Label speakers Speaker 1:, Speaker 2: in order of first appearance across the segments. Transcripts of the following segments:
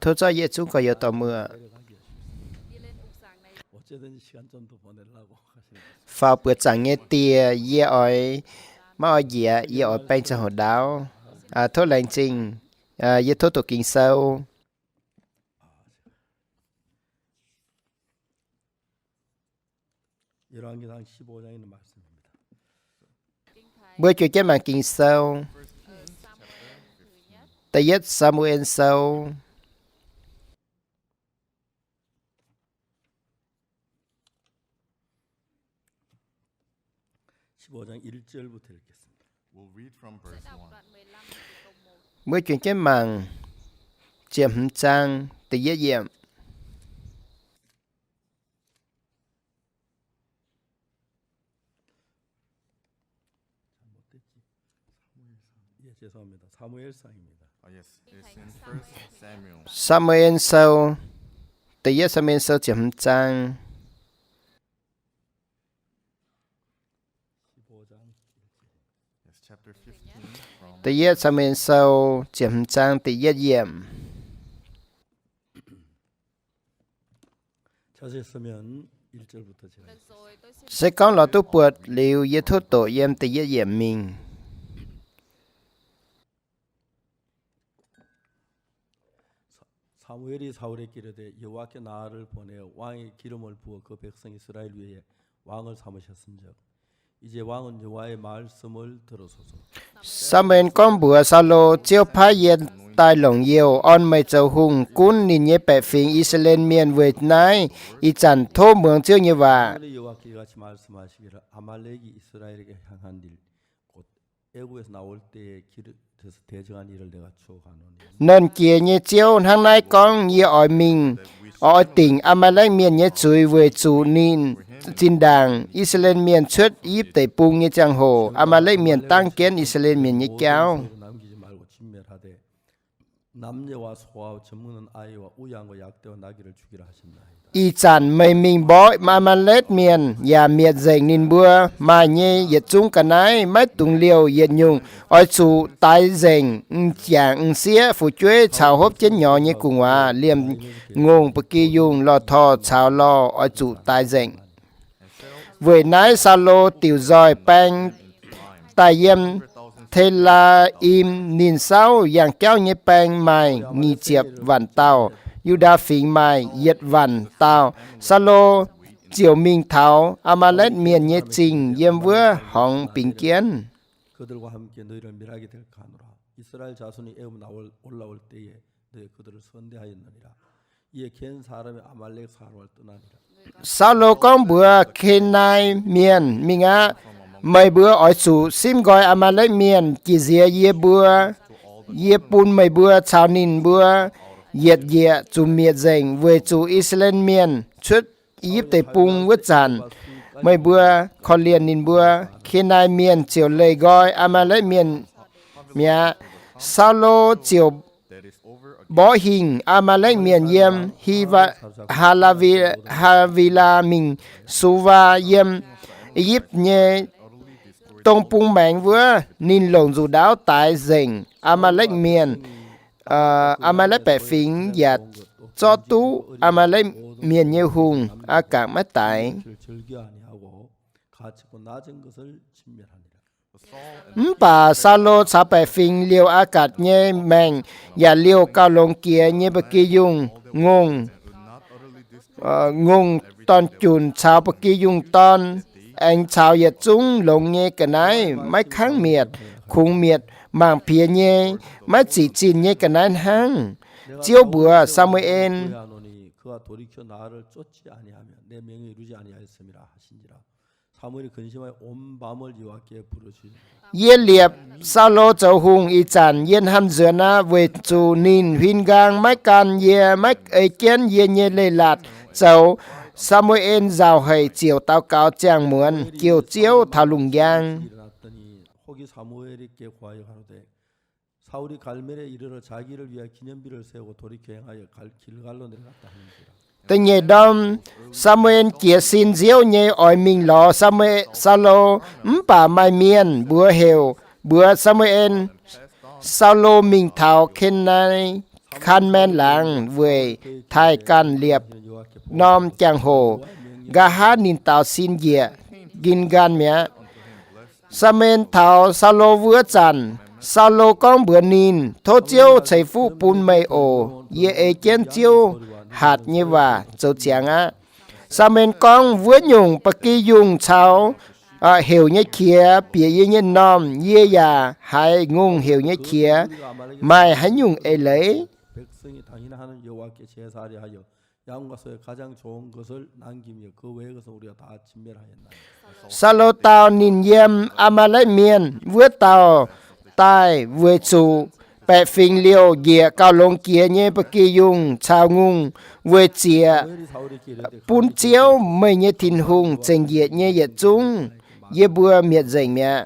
Speaker 1: Thưa cho dễ chúng có yếu tố mưa. Phao bữa chẳng nghe tia dễ ỏi mà ỏi dễ ỏi bánh cho hồ đáo. Thốt lành trình dễ thốt tổ kinh sâu. Bữa chuyện chết mạng kinh sâu. Ta yết Samuel sâu. Bữa chuyện chết mạng chiếm trang ta yết diệm. Samuel sâu. Ta yết Samuel sâu chiếm trang. Ta yết Samuel sâu chiếm trang ta yết diệm. Sẽ có lọ tu bột liều yết thốt tổ yếm ta yết diệm mình.
Speaker 2: 사무엘이 사울에게 이르되 여호와께 나를 보내어 왕의 기름을 부어 그 백성 이스라엘 위에 왕을 삼으셨은즉 이제 왕은 여호와의 말씀을 들으소서.
Speaker 1: Samuel con bữa Saulo chiêu phá yên tai lồng yêu on mây châu hùng cún nhìn nhé bẻ phình Israel miền về nái y chẳng thô mường chiêu như vậy.
Speaker 2: 여호와께 이같이 말씀하시기를 아말렉이 이스라엘에게 향한 일곧 애굽에서 나올 때에 그래서 대정한 일을 내가 추억하노니.
Speaker 1: Nên kia nhé chiêu hàng nay con nhé ỏi mình ỏi tỉnh Amalek miền nhé chui về chủ nín tin đàng Israel miền xuất Íp tây bung nhé trang hồ Amalek miền tăng kiến Israel miền nhé kéo.
Speaker 2: 남기지 말고 진멸하되 남녀와 소와 젖먹는 아이와 우양과 약대와 나귀를 죽이라 하셨나이다.
Speaker 1: Y chẳng mây mình bói mà lết miền và miệt dày nghìn bữa mà nhé yết chúng cả nái mất tung liều yết nhung ôi chủ tái dành chàng xía phụ chuế chào hốp chết nhỏ như cùng hòa liềm ngôn bậc kỳ dùng lò thò chào lò ôi chủ tái dành với nái sa lô tiểu dòi bang tài yêm thế là im nín sáu dạng kéo như bang mài nghi chiệp vạn tàu Yuda phình mai yết vạn tao Salo chiều minh tháo Amalek miền nhé trình yếm vữa hỏng bình kiến.
Speaker 2: 그들과 함께 너희를 멸하게 될까 하노라. 이스라엘 자손이 애굽 올라올 때에 너희 그들을 선대하였느니라. 이에 겐 사람이 아말렉 사람을 떠나니라.
Speaker 1: Salo con bữa khen nai miền mình á mấy bữa ở chủ sim gọi Amalek miền chỉ dìa yê bữa yê bún mấy bữa chào nín bữa yết dịa chủ miệt dành với chủ Israel miền xuất Íp tây bung vứt dàn mấy bữa khó liền nín bữa khi nai miền chiều lời gọi Amalek miền mẹ Saulo chiều bỏ hình Amalek miền yêm Havila mình Suva yêm Íp nhé tông bung mạnh vừa nín lồng dù đáo tại dành Amalek miền Amalek bẻ phình và cho tú Amalek miền như hùng cả mất tại bà Saulo sao bẻ phình liều cạt nhé mèn và liều cao lông kia nhé bậc kỳ dùng ngùng ton chùn sao bậc kỳ dùng ton anh sao yết chúng lông nhé cái này mấy kháng miệt khung miệt mang phía nhé mấy chỉ chín nhé cái này hang chiếu bữa Samuel
Speaker 2: 그가 돌이켜 나를 쫓지 아니하면 내 명에 이루지 아니하였음이라 하신지라. 사무엘이 근심하여 온 밤을 여호와께 부르시니
Speaker 1: Yên liệp Saulo châu hùng y chẳng yên hâm dựa na về chủ nín huyên gang mách can yê mách ấy kiến yê nhê lê lạt châu Samuel rào hầy chiều tao cáo chàng muốn kiều chiếu thảo lùng giang.
Speaker 2: 일어났더니 혹이 사무엘에게 구하여 가로되 사울이 갈멜에 이르러 자기를 위하여 기념비를 세우고 돌이켜 행하여 길갈로 내려갔다 하는지라.
Speaker 1: Từ nhảy đông Samuel kia xin diếu nhảy ỏi mình lò Saulo bà mai miên bữa hều bữa Samuel Sao lô mình thảo khen này khan men làng về thai can liệp nom chàng hồ gà hát nín tạo xin dịa gin gan mẹ sa men thảo sao lô vữa chàn sao lô con bữa nín thô chiêu chảy phu bùn mây ổ ye ê chén chiêu hạt như và châu chàng á sa men con vữa nhung bạc kỳ dùng cháo hiểu như kia bịa ye như nom ye ya hai ngung hiểu như kia mai hãy nhung ê lấy
Speaker 2: 백성이 당인하는 여호와께 제사하려 하여 양과 소의 가장 좋은 것을 남기며 그 외의 것은 우리가 다 진멸하였나이다.
Speaker 1: sa lô tao nín yêm Amalek miền vữa tao tai vữa chủ bè phình liêu dịa cao lông kia nhé bạc kỳ dùng chào ngung vữa chìa
Speaker 2: 사울이 사울에게 이르되
Speaker 1: bún chiếu mây nhé thìn hùng trình diệt nhé diệt chúng ye bùa miệt dành mẹ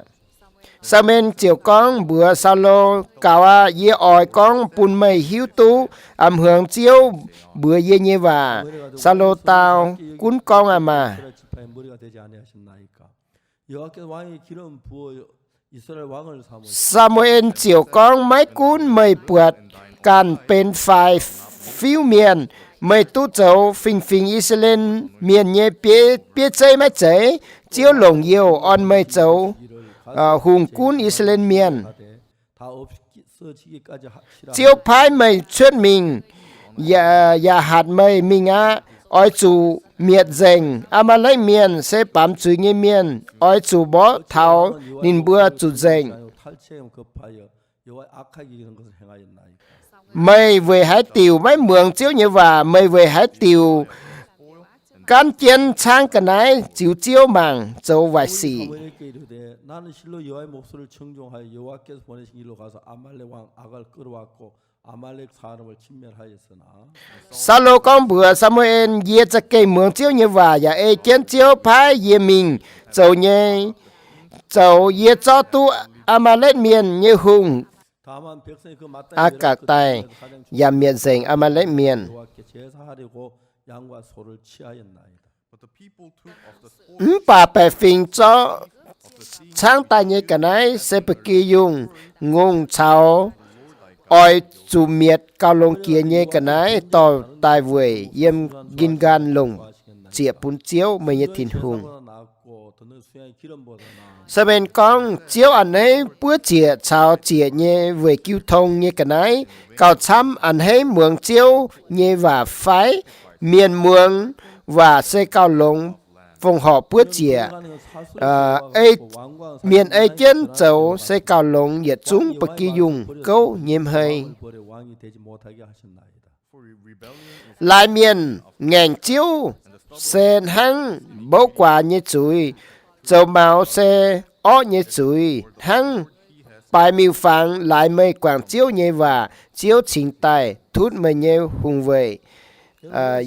Speaker 1: sa men chiều con bữa sa lô cào ye ỏi con bún mây hiếu tú âm hưởng chiếu bữa ye nhé và sa lô tao cún con mà
Speaker 2: 이스라엘 지파의 머리가 되지 아니하셨나이까. 여호와께서 왕의 기름 부어 이스라엘 왕을 삼으
Speaker 1: Samuel chiều con máy cún mây bượt càn bên phải phiêu miền mây tu châu phình phình Israel miền nhé bia chơi máy chơi chiếu lồng yêu on mây châu hùng cún Israel miền
Speaker 2: 다 없어지기까지 하시라.
Speaker 1: chiếu phái mây chuyên mình ya hạt mây mình á oi chủ miệt dành Amalek miền sẽ bám chuối nghe miền oi chủ bó thảo nín bữa chủ dành
Speaker 2: 탈취하여 급하여 여호와의 악하게 여기는 것을 행하였나이까.
Speaker 1: mày về hái tiều mấy mượn chiếu như và mày về hái tiều can chiến sang cái này chiếu chiếu màng châu vài xì
Speaker 2: 사무엘에게 이르되 나는 실로 여호와의 목소리를 청종하여 여호와께서 보내신 길로 가서 아말렉 왕 악을 끌어왔고 아말렉 사람을 진멸하였으나
Speaker 1: sao lô con bữa Samuel ye cho cây mượn chiếu như và ya ê chiến chiếu phái ye mình châu nhé châu ye cho tu Amalek miền như hùng
Speaker 2: 다만 백성이 그 마땅히
Speaker 1: Akatai ya miền dành Amalek miền
Speaker 2: 여호와께 제사하려고 양과 소를 취하였나이다.
Speaker 1: bà bè phình cho sáng tay như cái này sẽ bị kỳ dùng ngung cháo oi chủ miệt cao lông kia như cái này tỏ tài vùi yếm gin gan lùng chĩa bún chiếu mây như thìn hùng
Speaker 2: 나왔고 더 수양의 기름보다 나
Speaker 1: sao bên con chiếu anh ấy bữa chĩa cháo chĩa như về cứu thông như cái này cao chăm anh ấy mượn chiếu như và phái miền mượn và xe cao lông phòng họ bữa chĩa ấy miền ấy chân châu xe cao lông nhiệt chúng bậc kỳ dùng câu nhiễm hơi
Speaker 2: 벌의 왕이 되지 못하게 하셨나이다.
Speaker 1: lại miền ngàn chiếu sen hăng bố quả như chuối châu máu xe ó như chuối hăng bài miêu phẳng lại mây quảng chiếu như và chiếu chính tài thút mây như hùng về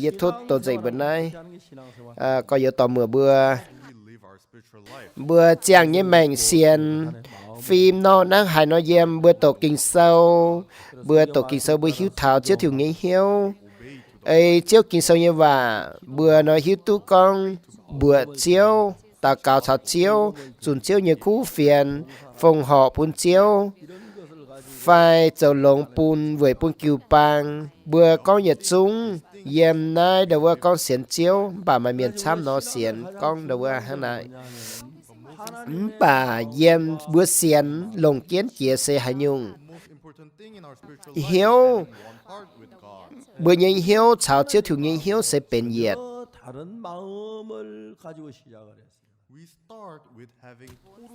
Speaker 1: yết thút tổ dậy bữa nay có yếu tỏ mưa bữa chàng như mảnh xiên phim nó năng hài nó dêm bữa tổ kinh sâu bữa hiếu thảo chiếu thiểu nghĩ hiếu ấy chiếu kinh sâu như và bữa nó hiếu tu con bữa chiếu ta cao thảo chiếu chuẩn chiếu như khu phiền phòng họ bún chiếu phải châu lồng bún với bún kiều bang bữa con nhiệt chúng yếm nay đầu vừa con xiên chiếu bà mà miền chăm nó xiên con đầu vừa hàng này bà yếm bữa xiên lồng kiến chia sẻ hay nhung hiếu bữa nhanh hiếu chào chiếu thiếu nhanh hiếu sẽ bền nhiệt
Speaker 2: 다른 마음을 가지고 시작을 했어요.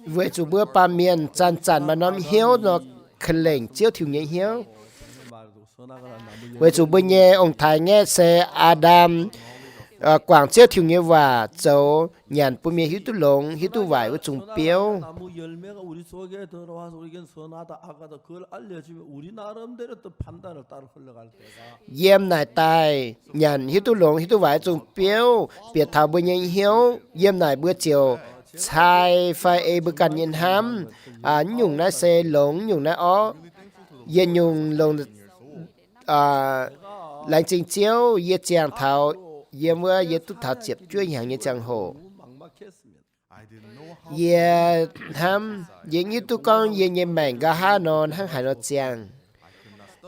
Speaker 1: với chủ bữa ba miền chăn chăn mà nó hiếu nó khẩn lệnh chiếu thiếu nhanh hiếu với chủ bữa nhẹ ông thái nghe xe Adam quảng chiếu thiếu nhanh và châu nhàn bữa miền hiếu tu lồng hiếu tu vải với trùng béo
Speaker 2: 나무 열매가 우리 속에 들어와서 우리에겐 선하다 악하다 그걸 알려주면 우리 나름대로 또 판단을 따라 흘러갈 때가
Speaker 1: yếm này tai nhàn hiếu tu lồng hiếu tu vải trùng béo biệt thảo bữa nhanh hiếu yếm này bữa chiều sai phải e bữa cần nhìn ham nhung nãy xe lồng nhung nãy ó yên nhung lồng lạnh trình chiếu yên chàng thảo yên mưa yên tu thảo chẹp chuối hàng như chàng hồ ye ham ye như tu con ye nye mèn ga ha non hang hai nó chang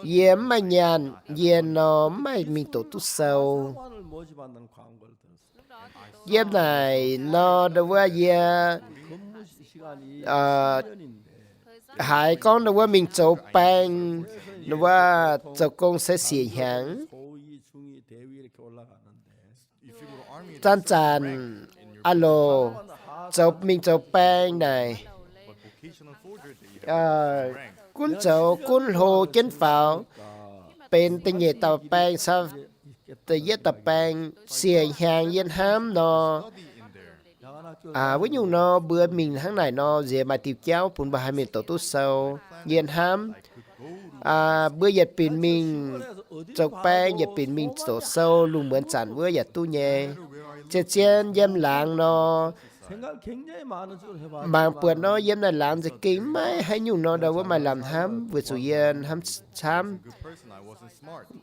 Speaker 1: ye mà nhàn ye nó mai mình tổ tu sâu
Speaker 2: 사관을 모집한다는 광고를 들었어요.
Speaker 1: ye này nó đâu qua ye
Speaker 2: 근무 시간이
Speaker 1: ờ
Speaker 2: 10년인데
Speaker 1: hai con đâu qua mình chầu bang đâu qua chầu công sẽ xỉ hàng
Speaker 2: 소위, 중위, 대위 이렇게 올라가는데
Speaker 1: chan chan alo chầu mình chầu bang này cuốn chầu cuốn hồ chén pháo bên tên nhẹ tàu bang sao từ giết tàu bang xỉ hàng yên hám nó ví dụ nó bữa mình tháng này nó dễ mà tiêu cháu phun bà hai mình tổ tốt sâu yên hám bữa giật pin mình chọc bang giật pin mình tổ sâu luôn mượn chặn bữa giật tu nhẹ trên trên dâm làng nó
Speaker 2: 생각 굉장히 많은 식으로 해봤지만
Speaker 1: mang bữa nó dâm này làm gì kín mấy hay nhung nó đâu có mà làm hám với chủ yên hám chám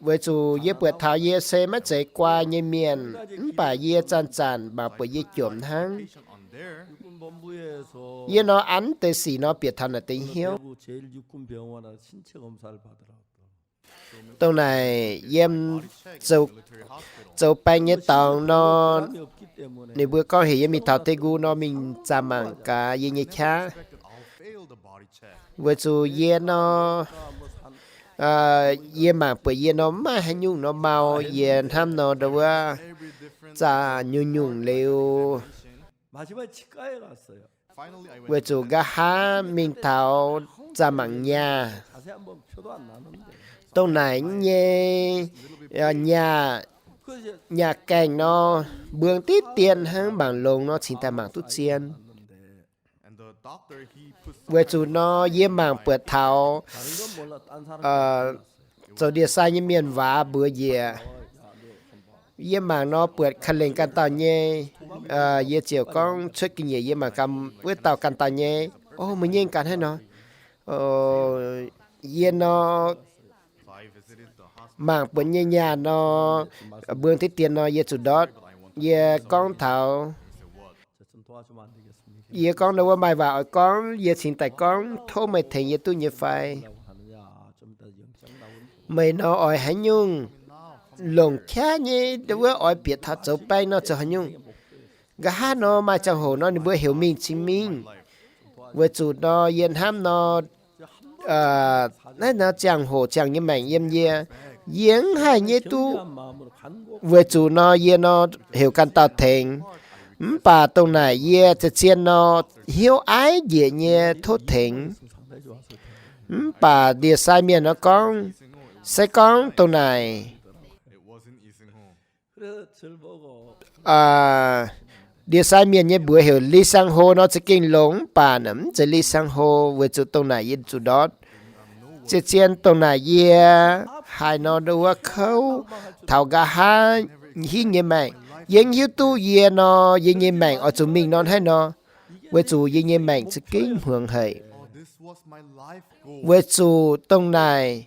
Speaker 1: với chủ yên bữa thảo yên xe mất chạy qua như miền bà yên chăn chăn bà bữa yên chuộng hăng
Speaker 2: 육군본부에서
Speaker 1: yên nó ăn tới xì nó biệt thằng là tình hiếu
Speaker 2: 대구 제1육군병원에서 신체 검사를 받으라고.
Speaker 1: tàu này em dầu dầu bánh như tàu nó
Speaker 2: 답이 없기 때문에
Speaker 1: nếu bữa con thì em mình thảo tê gu nó mình chạm mạng cả yên như chá với chú yên nó yên mạng bởi yên nó mà hay nhung nó màu yên ham nó đâu á chả nhung nhung liu
Speaker 2: 마지막에 치과에 갔어요.
Speaker 1: với chú gà há mình thảo chạm mạng nhà
Speaker 2: 자세한 번 표도 안 나는데.
Speaker 1: tàu này nhé nhà
Speaker 2: 그 이제
Speaker 1: nhà cảnh nó bương tít tiền hơn bảng lồng nó chính tại mạng tút chiên với chú nó yếm mạng bữa thảo
Speaker 2: 다른 건 몰라. 딴 사람
Speaker 1: cho địa sai như miền vá bữa dìa yếm mạng nó bữa khăn lên căn tàu nhé yếm chiều con trước kinh nghiệm yếm mạng cầm với tàu căn tàu nhé ô mình nhìn căn hết nó yếm nó mạng bữa nhẹ nhà nó bương tít tiền nó yếm chủ đó yếm con thảo
Speaker 2: 좀 도와주면 안 되겠습니까?
Speaker 1: giờ con đâu có bài vào con giờ hiện tại con thôi mày thấy giờ tôi như phải
Speaker 2: 라고 하느냐. 좀 이따 영장 나오는
Speaker 1: mày nó ỏi hả nhung lồng khác như đâu có ỏi biệt thảo châu bay nó cho hả nhung gã nó mà trong hồ nó bữa hiểu mình chính mình với chủ nó yên ham nó nãy nó chẳng hồ chẳng như mảnh yếm ye yếm hay như tu
Speaker 2: 경외한 마음으로 간곡
Speaker 1: với chủ nó yên nó hiểu căn tao thành bà tông này ye cho chiên nó hiếu ái dễ nhẹ thốt thỉnh
Speaker 2: 상당히 좋았을 텐데.
Speaker 1: bà địa sai miền nó con sẽ con tông này
Speaker 2: 그래서 절 보고
Speaker 1: địa sai miền như bữa hiểu lý sang hồ nó sẽ kinh lống bà nấm sẽ lý sang hồ với chủ tông này yên chủ đó cho chiên tông này ye hai nó đâu có khâu thảo gà ha hi như mày yên hiếu tu ye nó yên như mày ở chỗ mình nó hay nó với chủ yên như mày sẽ kinh hưởng hệ với chủ tông này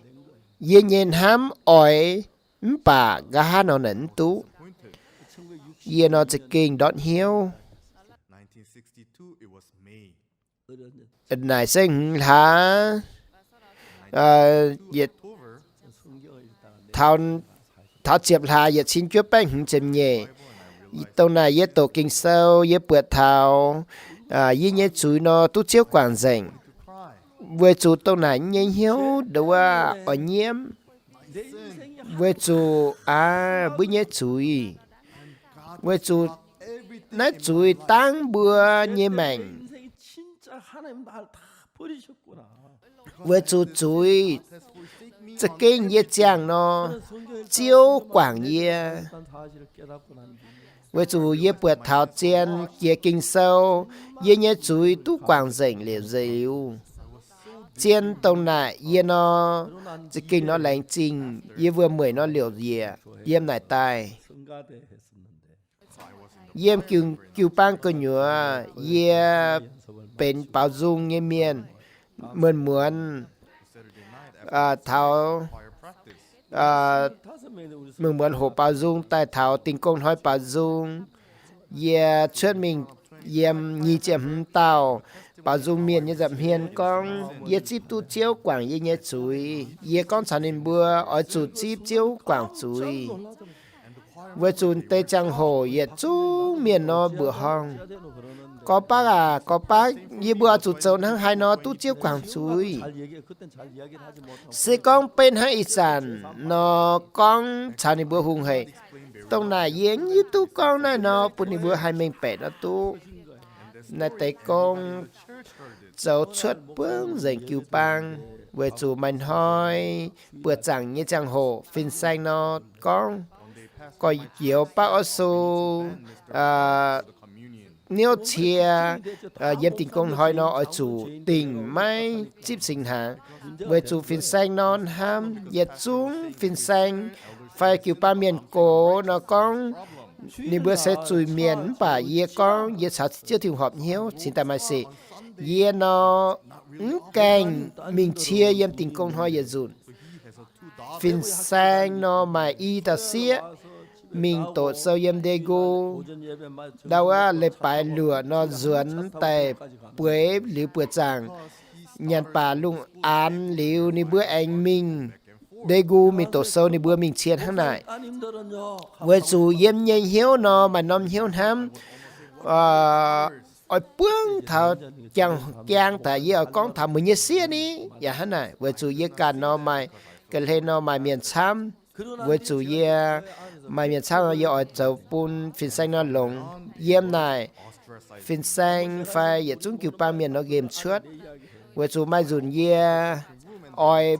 Speaker 1: yên nhiên hám ỏi bà gà ha nó nấn tú yên nó sẽ kinh đón hiếu này sinh hả dịch thao thao chẹp là dịch xin chúa bánh hình chìm nhẹ tàu này dịch tổ kinh sâu dịch bữa thao dịch nhẹ chuối nó tu chiếu quản dành với chủ tàu này nhẹ hiếu đâu ở nhiễm
Speaker 2: 내 인생이
Speaker 1: với chủ bữa nhẹ chuối với chủ nói chuối tăng bữa nhẹ mạnh
Speaker 2: 인생이 진짜 하나님 날 다 버리셨구나.
Speaker 1: với chủ chuối sẽ kinh ye chàng nó chiếu quảng ye
Speaker 2: 어떤 사실을 깨닫고 난 뒤에
Speaker 1: với chủ ye bữa thảo chen ye kinh sâu ye nhẹ chuối tu quảng dành liều dịu chen tông này ye nó sẽ kinh nó lành trình ye vừa mười nó liều dìa yếm này tai
Speaker 2: 성가대 했었는데
Speaker 1: yếm cứu cứu bang cơ nhựa ye bên bảo dung ye miền mượn mượn thảo
Speaker 2: 다섯 명이 우리
Speaker 1: mừng mượn hồ bảo dung tại thảo tình công hỏi bảo dung ye chuyện mình yếm nhị chấm tàu bảo dung miền như dặm hiền con ye chip tu chiếu quảng ye nhẹ chuối ye con sản nên bữa ở chủ chip chiếu quảng chuối với chun tây trang hồ ye chú miền nó bữa hong có bác ye bữa chủ trâu hăng hai nó tu chiếu quảng chuối sẽ con bên hai ít sản nó con sản nên bữa hùng hệ tông này yến như tu con này nó bữa này bữa hai mình bẻ nó tu này tay con dấu xuất bước dành cứu bang về chủ mình hỏi bữa chẳng như chẳng hồ phim xanh nó con có nhiều bác ở số nếu chia yếm tình công hỏi nó ở chủ tình máy chip sinh hàng về chủ phim xanh nó ham yết xuống phim xanh phải cứu ba miền cổ nó con ni bữa sẽ chui miền bà ye con ye sao chưa thiếu hợp nhiều xin ta mai sĩ ye nó canh mình chia yếm tình công hỏi ye dùn phim xanh nó mà y ta xía mình tổ sâu yếm đề gu đâu á lệ bài lửa nó dướn tại bưởi liu bưởi chàng nhận bà lung án liu ni bữa anh mình đề gu mình tổ sâu ni bữa mình chia hàng này với dù yếm nhây hiếu nó mà nom hiếu ham ở bướng thảo chẳng tại vì ở con thảo mình như xía ní dạ hắn này với dù ye cả nó mày cái lên nó mày miền Sam với chủ ye mày miền Sam nó ye ở châu bún phim xanh nó lồng yếm này phim xanh phải ye chúng kiểu ba miền nó game suốt với chủ mai dùn ye oi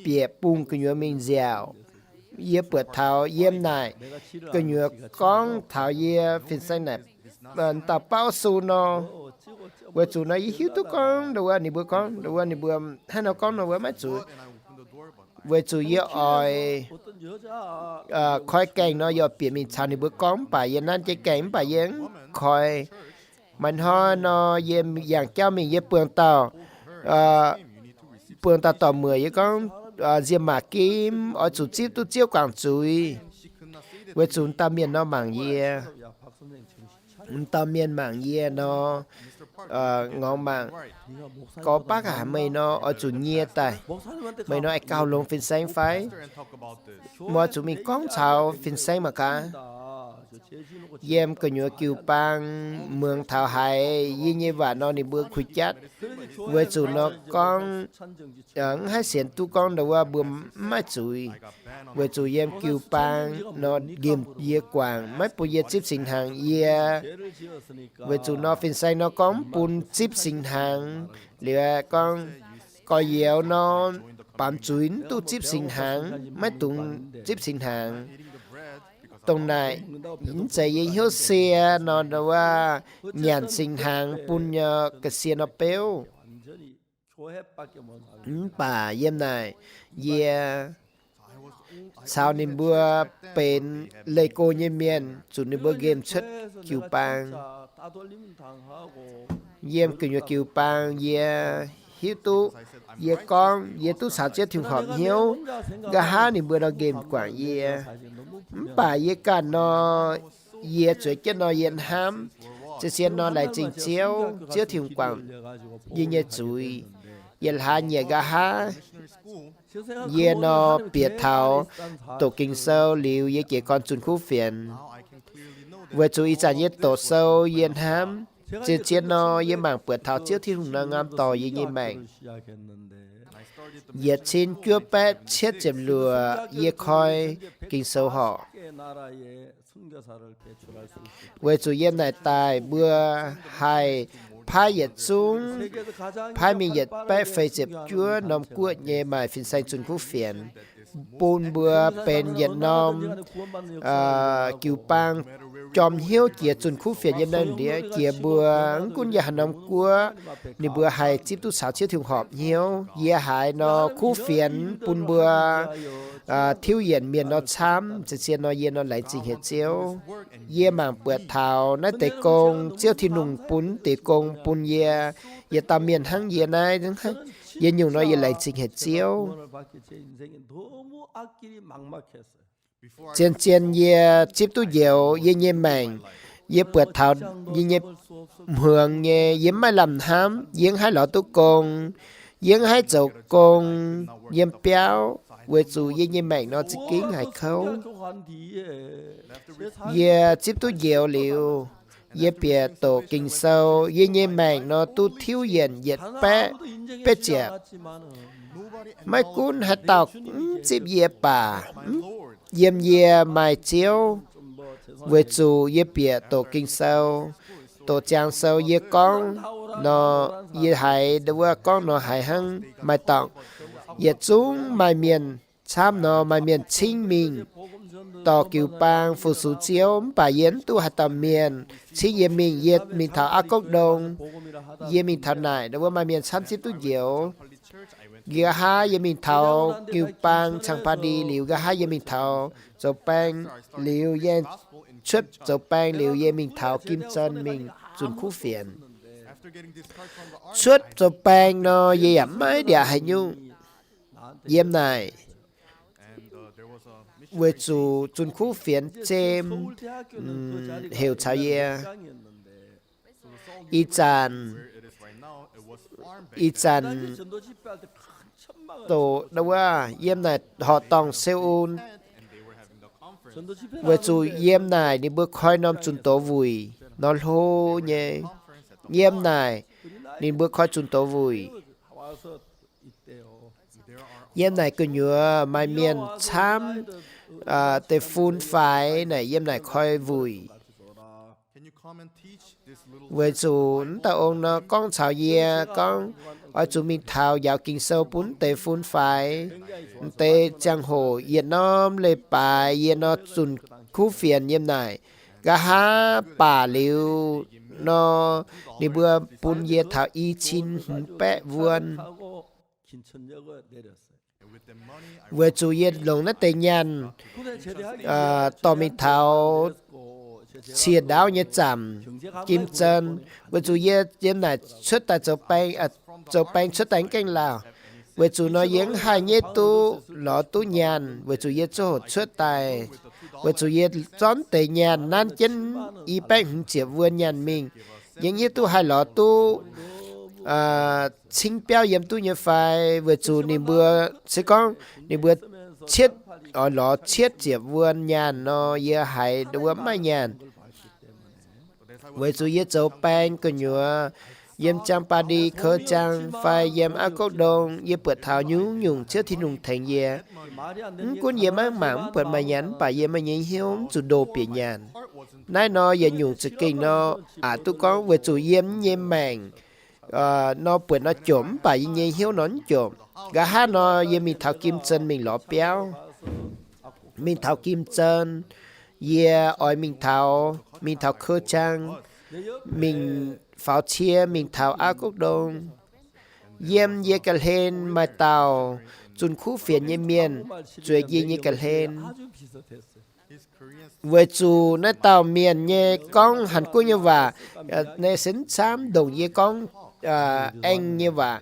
Speaker 1: bịa bung cái nhựa mình dẻo ye bớt thảo yếm này cái nhựa con thảo ye phim xanh này tập bao su nó với chủ nó hiếu tu con đâu anh bữa con đâu anh bữa hai nó con nó với mấy chủ với chủ ye oi khói cành nó do biển mình chăn bữa con bà ye nan cái cành bà ye khói mình ho nó ye dạng cho mình ye bường tàu tàu 10 ye con diêm mã kim ở chủ chip tu chiếu quảng chuối với chúng ta miền nó mảng ye ta miền mảng ye nó ngon mảng có bác à mày nó ở chủ nhia tại mày nó ai cao lông phim xanh phái mà chúng mình con chào phim xanh mà cả yếm cái nhựa kiều bang mường thảo hải y như vậy nó đi bữa khuya chát với chủ nó con hai xiên tu con đầu qua bữa mai chuối với chủ yếm kiều bang nó điểm ye quảng mấy bộ ye chip sinh hàng ye với chủ nó phim xanh nó có bún chip sinh hàng liệu con coi dẻo nó bám chuối tu chip sinh hàng mấy tụng chip sinh hàng tông này những cái gì hiếu xe nó đâu à nhàn sinh hàng bún nhờ cái xe nó béo bà yếm này yeah sao nên bữa bên lấy cô như miền chủ nên bữa game chất kiều bang yếm kiểu như kiều bang yeah hiếu tu yeah con yeah tu sao chết thiếu hợp hiếu gà ha nên bữa đó game quảng yeah bà ye cả nó ye chơi cái nó yên ham chỉ xem nó lại trình chiếu chiếu thiền quảng ye nhẹ chuối ye ha nhẹ gà ha ye nó biệt thảo tổ kinh sâu liu ye chỉ con chun khu phiền vừa chuối trả ye tổ sâu yên ham chỉ xem nó ye mảng biệt thảo chiếu thiền nó ngam tò ye như mảng ye xin cướp bét chết chìm lùa ye khoi kinh sâu họ với chủ yên này tại bữa hai phái yết xuống phái mình yết bé phê dẹp chúa nằm cuộn nhẹ mài phiền xanh chun khu phiền bồn bữa bên yết nằm kiều bang chom hiếu chia chun khu phiền yết nên địa chia bữa cũng nhà nằm cua ni bữa hai chip tu sáu chiếc thiếu họp hiếu ye hai nó khu phiền bồn bữa thiếu yết miền nó chăm chỉ xem nó ye nó lại trình hết chiếu ye mảng bữa thảo nó tê công chiếu thì nung bún tê công bún ye tam miền hang ye này đúng không ye nhiều nó ye lại trình hết chiếu trên ye chip tu dẻo ye nhẹ mảng ye bữa thảo ye hưởng ye ye mai làm ham ye hai lọ tu công ye hai chậu công ye béo với chủ ye mày nó chỉ kiến hay khâu ye chip tu dẻo liu ye bịa tổ kinh sâu ye mày nó tu thiếu yên yết bé bé chẹp mai cún hạt tàu chip ye bà yếm ye mai chiếu với chủ ye bịa tổ kinh sâu tổ trang sâu ye con nó ye hại đứa con nó hại hăng mai tọng ye chúng mai miền chăm nó mai miền chính mình tỏ cứu bang phụ số chiếu bà yến tu hạt tầm miền chỉ ye mình thảo ác cốc đông ye mình thảo này đứa mai miền chăm chỉ tu diệu gà ha ye mình thảo cứu bang chẳng pa đi liu gà ha ye mình thảo dầu bang liu ye chớp dầu bang liu ye mình thảo kim chân mình chuẩn khu phiền chớp dầu bang nó ye ẩm mấy địa hay nhung yếm này với chủ chuẩn khu phiền chêm hiểu chào ye y chàn tổ đâu à yếm này họ tòng Seoul với chủ yếm này đi bước khói nom chuẩn tổ vùi nó hô nhé yếm này đi bước khói chuẩn tổ vùi yếm này cứ nhớ mai miền chám tê phun phải này yếm này khói vùi với chủ ta ông nó con chào ye con ở chủ mình thảo giáo kinh sâu bún tê phun phải tê giang hồ yên nom lê bà yên nó chuẩn khu phiền yếm này gà ha bà liu nó đi bữa bún ye thảo y chín bé vuông với chủ yên lồng nó tê nhàn tò mình thảo chia đáo như chạm kim chân với chủ yên này xuất tại chỗ bánh xuất đánh canh lào với chủ nó yếm hai nhé tu lọ tu nhàn với chủ yên chỗ xuất tại với chủ yên chón tề nhàn nan chân y bánh hứng chìa vườn nhàn mình yếm nhé tu hai lọ tu chính béo yếm tu như phải với chủ niệm bữa sẽ có niệm bữa chết ở lọ chết chìa vườn nhàn nó ye hai đứa mai nhàn với chủ yên chỗ bánh có nhựa yếm trang pa đi khơ trang phải yếm ác cốc đông yếm bữa thảo nhung nhung chưa thì nung thành ye cuốn yếm mang mảng bữa mà nhắn bà yếm mà nhảy hiếu chủ đồ biển nhàn nãy nó yếm nhung chỉ kinh nó tu con với chủ yếm yếm mảng nó bữa nó chổm bà yếm nhảy hiếu nó chổm gà hát nó yếm mình thảo kim chân mình lọ béo mình thảo kim chân yeah ỏi mình thảo khơ trang mình pháo chia mình thảo ác cốc đông yếm ye cả lên mà tàu chuẩn khu phiền ye miền chuối ye cả lên với chủ nó tàu miền ye con hàn quốc như vậy nên sinh xám đồng ye con anh như vậy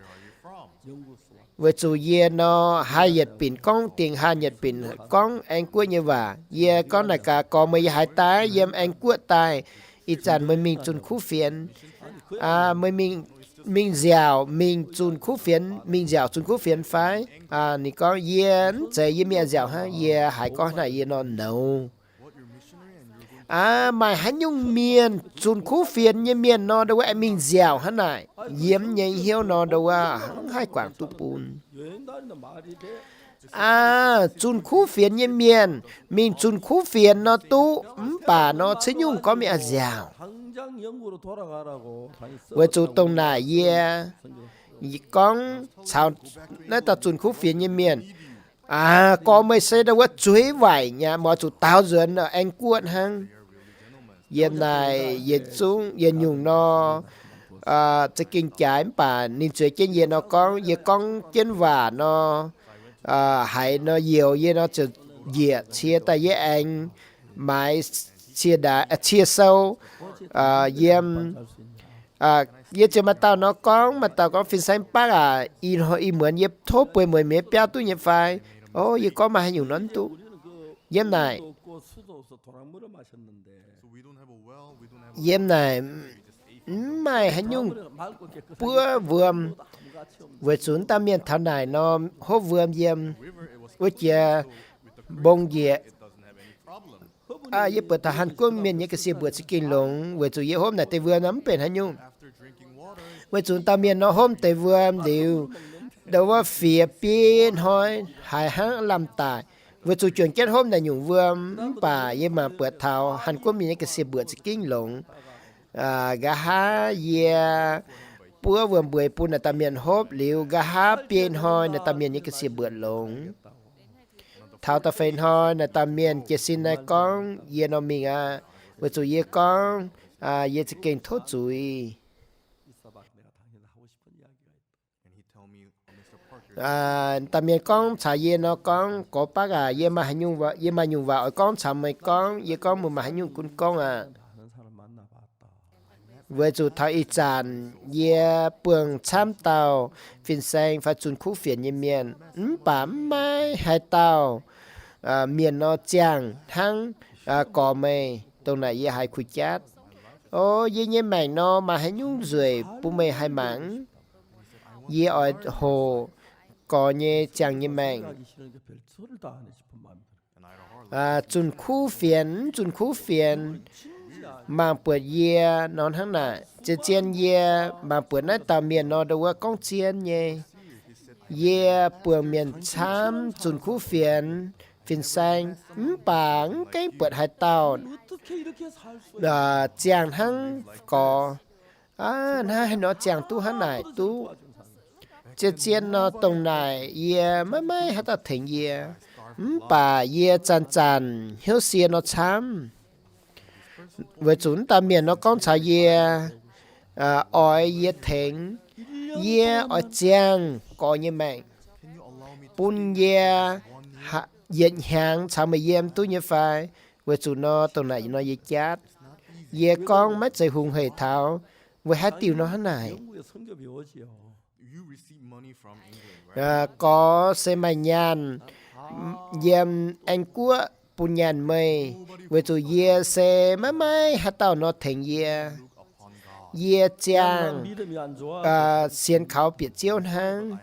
Speaker 1: với chủ ye nó hai nhật pin con tiền hai nhật pin con anh quốc như vậy ye con này cả có mấy hai tái yếm anh quốc tài ít chán mới mình chuẩn khu phiền mới mình dẻo mình chun khu phiến mình dẻo chun khu phiến phải nị có yên chạy yên miệng dẻo ha yên hai con này yên nó nấu mà hắn nhung miền chun khu phiến như miền nó đâu vậy mình dẻo hắn này yếm nhảy hiếu nó đâu hai quảng tu bùn chun khu phiến như miền mình chun khu phiến nó tu bà nó sẽ nhung có miệng dẻo với chủ tông này ye con sao nó ta chuẩn khu phiền như miền có mấy xe đâu có chuối vải nhà mà chủ tao dần ở anh cuộn hăng yên này yên xuống yên nhung nó sẽ kinh trái bà nên chuối trên yên nó con trên vả nó hay nó nhiều yên nó chỉ dịa chia tay với anh mãi chia sâu yếm yếm cho mà tao có phiên xanh bác y mượn yếm thốt bơi mười mấy béo tu yếm phải yếm có mà hay nhiều nón tu yếm này
Speaker 2: 없고 수도 없어 도랑물을 마셨는데
Speaker 3: So we don't have a well, we don't have a
Speaker 1: Yếm này
Speaker 3: we just ate
Speaker 1: mai hắn nhung
Speaker 2: 도랑물이 맑고 깨끗하게
Speaker 1: bữa vườm
Speaker 2: 아무 가치 없는
Speaker 1: vừa xuống tam miền thảo này nó hốt vườm yếm
Speaker 3: river. It was
Speaker 1: với chia
Speaker 3: so with the
Speaker 1: bông dịa
Speaker 3: it doesn't have any problem.
Speaker 1: yếm bữa thảo Hàn Quốc miền những cái xe bữa sẽ kinh lồng vừa xuống yếm hôm này tây vườm nắm bền hắn nhung
Speaker 3: After drinking water,
Speaker 1: vừa xuống tam miền nó hôm tây vườm đều đâu có phía bên hỏi hai hắn làm tài vừa xuống chuyển kết hôm này nhung vườm bà yếm mà bữa thảo Hàn Quốc miền những cái xe bữa sẽ kinh lồng gà há yeah bữa vườn bưởi pu là tam miền hốp liu gà há bên hỏi là tam miền những cái xe bữa lồng thảo ta phên hỏi là tam miền chỉ xin này con ye nó mình vừa rồi ye con ye chỉ kinh thốt chuối
Speaker 2: 있어봐 내가 당연히 하고 싶은 이야기가 있다.
Speaker 3: and he tell me, Mr. Parker,
Speaker 1: tam miền con xả ye nó con có bác ye mà hay nhung vợ ye mà nhung vợ con xả mày con ye con mà hay nhung con
Speaker 2: 아는 사람 만나봤다.
Speaker 1: vừa rồi thảo y chàn ye bường chăm tàu phiền xanh phát chun khu phiền ye miền bà mai hai tàu miền nó chàng thăng cò mày tàu này ye hai khuy chát ô ye nye mảnh nó mà hay nhung rồi bu mày hai mảng ye ở hồ cò nye chàng nye mảnh
Speaker 2: 하기 싫은 게 별소리도 안 해 싶은 마음이 들어.
Speaker 1: chun khu phiền mang bữa ye non hăng nà chỉ chiên ye mang bữa nãy tàu miền nó đâu có con chiên ye ye bữa miền chăm chun khu phiền phiền xanh bảng cái bữa hai tàu
Speaker 2: 어떻게 이렇게 살 수?
Speaker 1: chàng hăng có na nó chàng tu hăng này tu chỉ chiên nó tông này ye mấy hay ta thỉnh ye bà ye chan chan hiếu xia nó chăm với chúng ta miền nó con chả ye ỏi ye thỉnh ye ỏi chàng có như mày
Speaker 3: can you allow me to
Speaker 1: bún ye hiện hàng chả mà yếm tu như phải với chúng nó tông này nó ye chát ye con mấy chạy hùng hệ thảo với hai tiêu nó hả này
Speaker 2: 영국에 선교 배우지요.
Speaker 3: you receive money from England, right?
Speaker 1: có xe mày nhàn yếm anh quốc bún nhàn mây với chú ye xe mấy hát tao nó thành ye
Speaker 3: Upon God,
Speaker 1: ye
Speaker 2: 난
Speaker 1: chàng
Speaker 2: 믿음이 안 좋아.
Speaker 1: xiên khảo biệt chiêu hang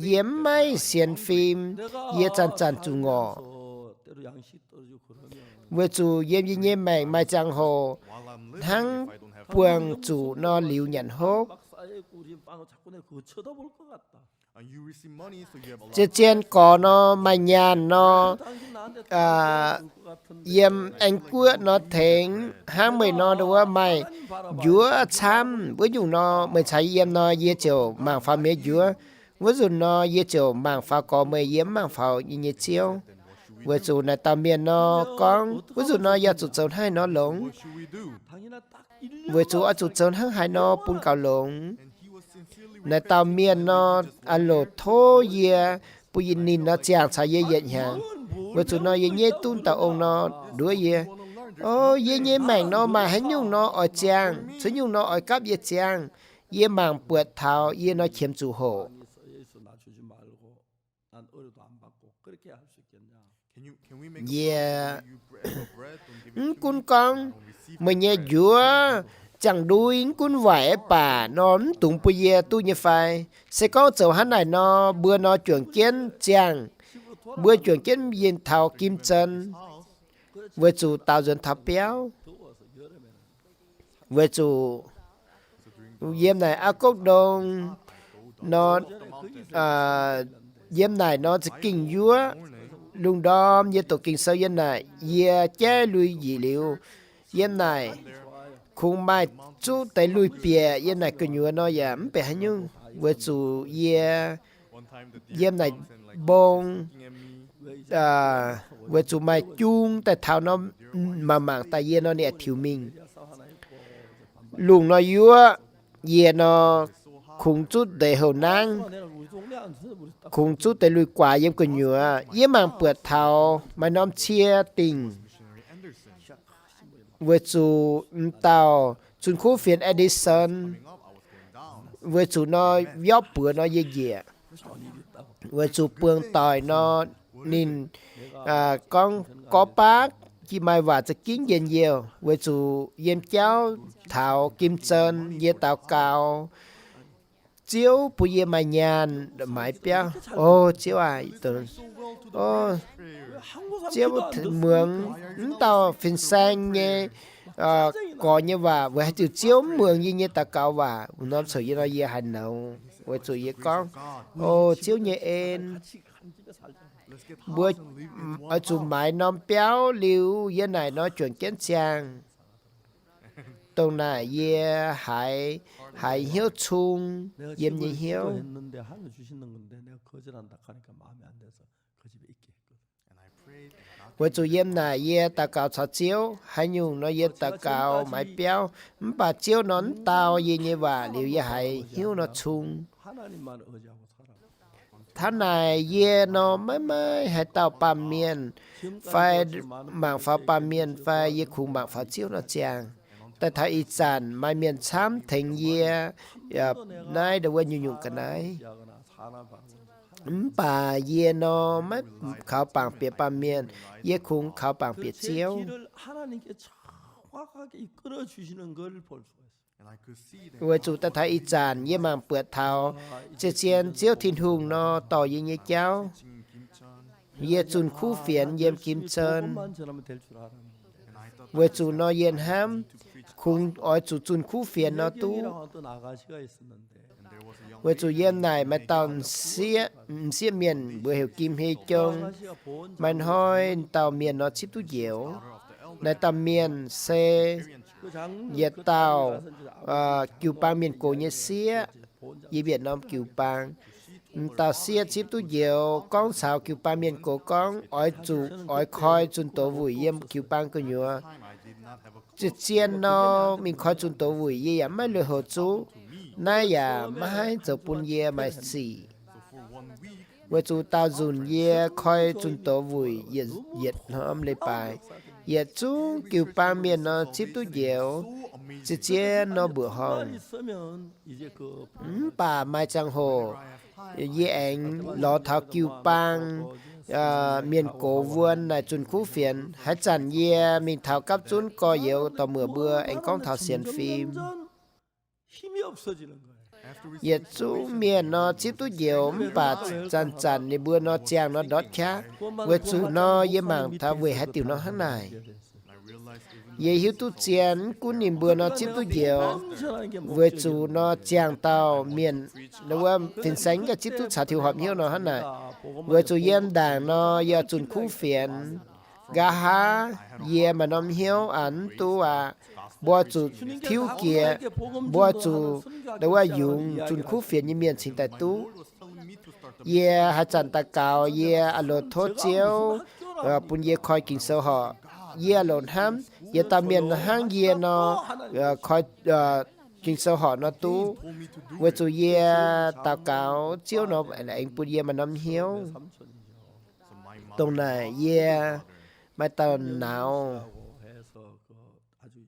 Speaker 1: yếm mấy xiên phim ye chan chan chú ngọ
Speaker 2: 그래서 때로 양식 떨어지고 그러면
Speaker 1: với chú yếm ye nye mày mai chang hồ
Speaker 3: while I'm living,
Speaker 1: thắng
Speaker 3: if I don't have
Speaker 1: buông chủ nó liu nhận hốt
Speaker 2: 막 쌓여있고 우리 빵을 자꾸 내가 그거 쳐다볼 것 같다.
Speaker 3: and you receive money, so you have a lot.
Speaker 1: chế chiên có nó mày nhàn nó
Speaker 2: 당신 나한테
Speaker 1: 아,
Speaker 2: 줄것 같은데.
Speaker 1: yếm anh quốc nó thèn hang mày nó đâu mày
Speaker 2: 하나님 바라봐.
Speaker 1: dúa chăm với dù nó mày thấy yếm nó ye chiều mang pha mía dúa với dù nó ye chiều mang pha có mày yếm mang pha như chiều với dù này tao miền nó con với dù nó ya tụt trốn hai nó lủng
Speaker 3: What should we do?
Speaker 2: 당신아 딱 1년
Speaker 1: với chú ở tụt trốn hai nó bún cào lủng
Speaker 3: And he was sincerely
Speaker 1: này tao miền nó alo thô ye bùi nhìn nó chàng sao ye hiện hàng với chú nó ye nhé tun tao ông nó đuổi ye ô ye nhé mảnh nó mà hắn nhung nó ở chàng chứ nhung nó ở cắp ye chàng ye màng bượt thảo ye nó chiếm chủ hộ
Speaker 2: 예수 나 주지 말고 난 어려도 안 받고 그렇게 할 수 있겠냐?
Speaker 3: can we make
Speaker 1: Yeah.
Speaker 3: you bread, don't give it to
Speaker 1: Cún
Speaker 3: me,
Speaker 1: con
Speaker 3: I don't receive
Speaker 1: mình nghe chúa chẳng đuôi cún vải bà nó tụng bùi ye tu như phải sẽ có chỗ hắn này nó bữa nó chuyển kiến chàng bữa chuyển kiến yên thảo kim chân với chủ tạo dân thảo béo
Speaker 2: 더워서 여름에는
Speaker 1: với chủ yếm này áo cốc đông nó yếm này nó sẽ kinh dúa lùng đom như tổ kinh sâu yếm này ye chế lui dị liệu yếm này khung mai chú tay lui bìa yếm này cứ nhúa nó giảm bè hay nhung với chủ ye
Speaker 3: one time the deer
Speaker 1: yếm này
Speaker 3: comes and like
Speaker 1: bông
Speaker 3: looking at me.
Speaker 1: với chủ mai chung tại thảo nó mà mảng tại ye nó nè thiếu mình
Speaker 2: 야사 하나 있고
Speaker 1: luồng nó dúa ye nó khung chút để hậu năng
Speaker 2: 내가 우리 동네 안 서서 우리 딱
Speaker 1: khung chút để lui quả yếm cứ nhúa yếm mảng bượt thảo mà nó chia tình
Speaker 3: Missionary Anderson.
Speaker 1: với chủ tàu chun khu phiền Edison
Speaker 3: Up, I was going down.
Speaker 1: với chủ nó gió bữa nó dễ dễ
Speaker 2: 좋은 일이 있다고.
Speaker 1: với chủ bương tỏi nó nhìn con có bác chỉ mai vàจะกินเย็นเยียวเวจูเย็นเจ้าเท้ากิมเจินเยเตาเกาเจียวปุยมาญานหมายเปียวโอ้เจียวอ่ะตัวโอ้
Speaker 2: 한국
Speaker 1: เจียวเมืองเตาฟินแซงเนี่ยก่อนเนี่ยว่าเวจูเจียวเมืองยี่เนี่ยตะเกาว่าน้ำสวยยี่น้อยยี่หันเอาเวจูยี่ก้องโอ้เจียวเนี่ยเอง
Speaker 3: Let's get
Speaker 1: bữa
Speaker 3: house and live in
Speaker 1: ở
Speaker 3: one
Speaker 1: chỗ mái nóm béo liu với này nói chuyện kiến trang tông này ye hải hiếu chung
Speaker 2: 내가
Speaker 1: yếm
Speaker 2: 집을
Speaker 1: như hiếu
Speaker 2: 했는데 하늘 주시는 건데 내가 거절한다 하니까 마음에 안 돼서 그 집에 있게 했거든.
Speaker 3: and I prayed not
Speaker 1: với chỗ yếm này ye ta cao sao chiếu hai nhung nó ye ta cao mái béo bà chiếu nón tao ye như và liu ye hải hiếu nó chung
Speaker 2: 하나님만 의지하고 살아.
Speaker 1: tháng này ye nó mới hải tao pa miên phải mảng pháo pa miên phải ye khung mảng pháo chiếu nó chàngแต่ถ้าอีสานไม่เมียนช้ำถึงเยียนายเดวันยุ่งกันนาย
Speaker 2: 하거나 사나 바르고
Speaker 1: ป่าเยียนอไม่เขาวปังเปียปาเมียนเยียคุงเขาวปังเปีย
Speaker 2: 그
Speaker 1: เจียว
Speaker 2: 제 길을 하나님께 정확하게 이끌어 주시는 걸 볼 수가 있어요.
Speaker 3: and I could see that
Speaker 1: เวจูแต่ถ้าอีสานเยี่ยมังเปิดเท้าเจเจียนเจียวทินหุงนอต่อยิงเยี่ยเจ้า
Speaker 3: Jing Kim Chun
Speaker 1: เยี่ยจุนคู่เฟียนเยี่ยมกิมเชิญ
Speaker 2: 그것만 전하면 될 줄 알았는데
Speaker 1: เวจูนอเย็นห้ำคุงอ้อยจูจุนคู่เฟียนนอตู้
Speaker 2: 여경이라고 또 아가씨가 있었는데
Speaker 3: and there was a young
Speaker 1: เวจูเยี่ยมนายมาตอนเสียเมียนเบื่อเหวกิมเฮจง
Speaker 2: 아가씨가 보온
Speaker 1: มันห้อยเต่าเมียนนอชิบตุเหียว
Speaker 3: daughter of the elder
Speaker 1: ในตำเมียนเซ
Speaker 2: 그 장,
Speaker 1: Việt
Speaker 2: 그
Speaker 1: Tàu
Speaker 2: 장에 가서 이제
Speaker 1: kiều bang miền cổ như xía y Việt Nam kiều bang tàu xía chip tu nhiều con sao kiều bang miền cổ con ỏi chủ ỏi khoi chun tổ vui yếm kiều bang cơ nhựa
Speaker 3: time I did not have a
Speaker 1: chỉ chiên nó mình khoi chun tổ vui yếm mà lừa hồ chú nay à mà hai giờ bún yếm mà xì
Speaker 3: so for 1 week
Speaker 1: với chú tao dùn yếm khoi chun tổ vui yết nó âm lê bài yết chú kiều bang miền nó chip tu nhiều
Speaker 3: so amazing
Speaker 1: chỉ chiên nó bữa
Speaker 2: 말
Speaker 1: hòn
Speaker 2: 있으면 이제 그
Speaker 1: bà Mai Trang Hồ
Speaker 3: I have time
Speaker 1: với anh lò thảo kiều bang miền cổ vườn là chun khu phiền hãy chẳng ye mình thảo cấp chun có yếu tàu mưa bưa anh con thảo xiên phim
Speaker 2: 점점 힘이 없어지는 거예요.
Speaker 3: after we
Speaker 1: ye chú miền nó chỉ tu nhiều bà chẳng chẳng thì bữa nó chàng nó đót khác với chú nó ye mảng thảo về hai tiểu nó hết này
Speaker 3: I realized even
Speaker 1: ye hiếu tu chén cú niệm bữa nó chỉ tu nhiều
Speaker 2: 완전한 게
Speaker 1: với chú nó chàng tàu miền nó phiền sánh cái chỉ tu xả thiểu hợp hiếu nó hết này với chú yếm đảng nó giờ chun khu phiền gà há ye mà nôm hiếu ảnh tu bua chú thiếu kia bua chú đâu dùng chun khu phiền như miền sinh tại tu
Speaker 3: was telling me to start a
Speaker 1: ye hạt chăn ta cao ye alo thốt chiếu bún ye khoi kinh sâu họ ye lộn ham ye ta miền hang ye nó khoi kinh sâu họ nó tu
Speaker 3: told me to do
Speaker 1: với chú ye ta cao chiếu nó là anh bún ye mà nôm hiếu
Speaker 2: 삼촌이죠.
Speaker 3: so my mother
Speaker 1: tông này ye mai tao nào
Speaker 2: 하고 해서 그 아주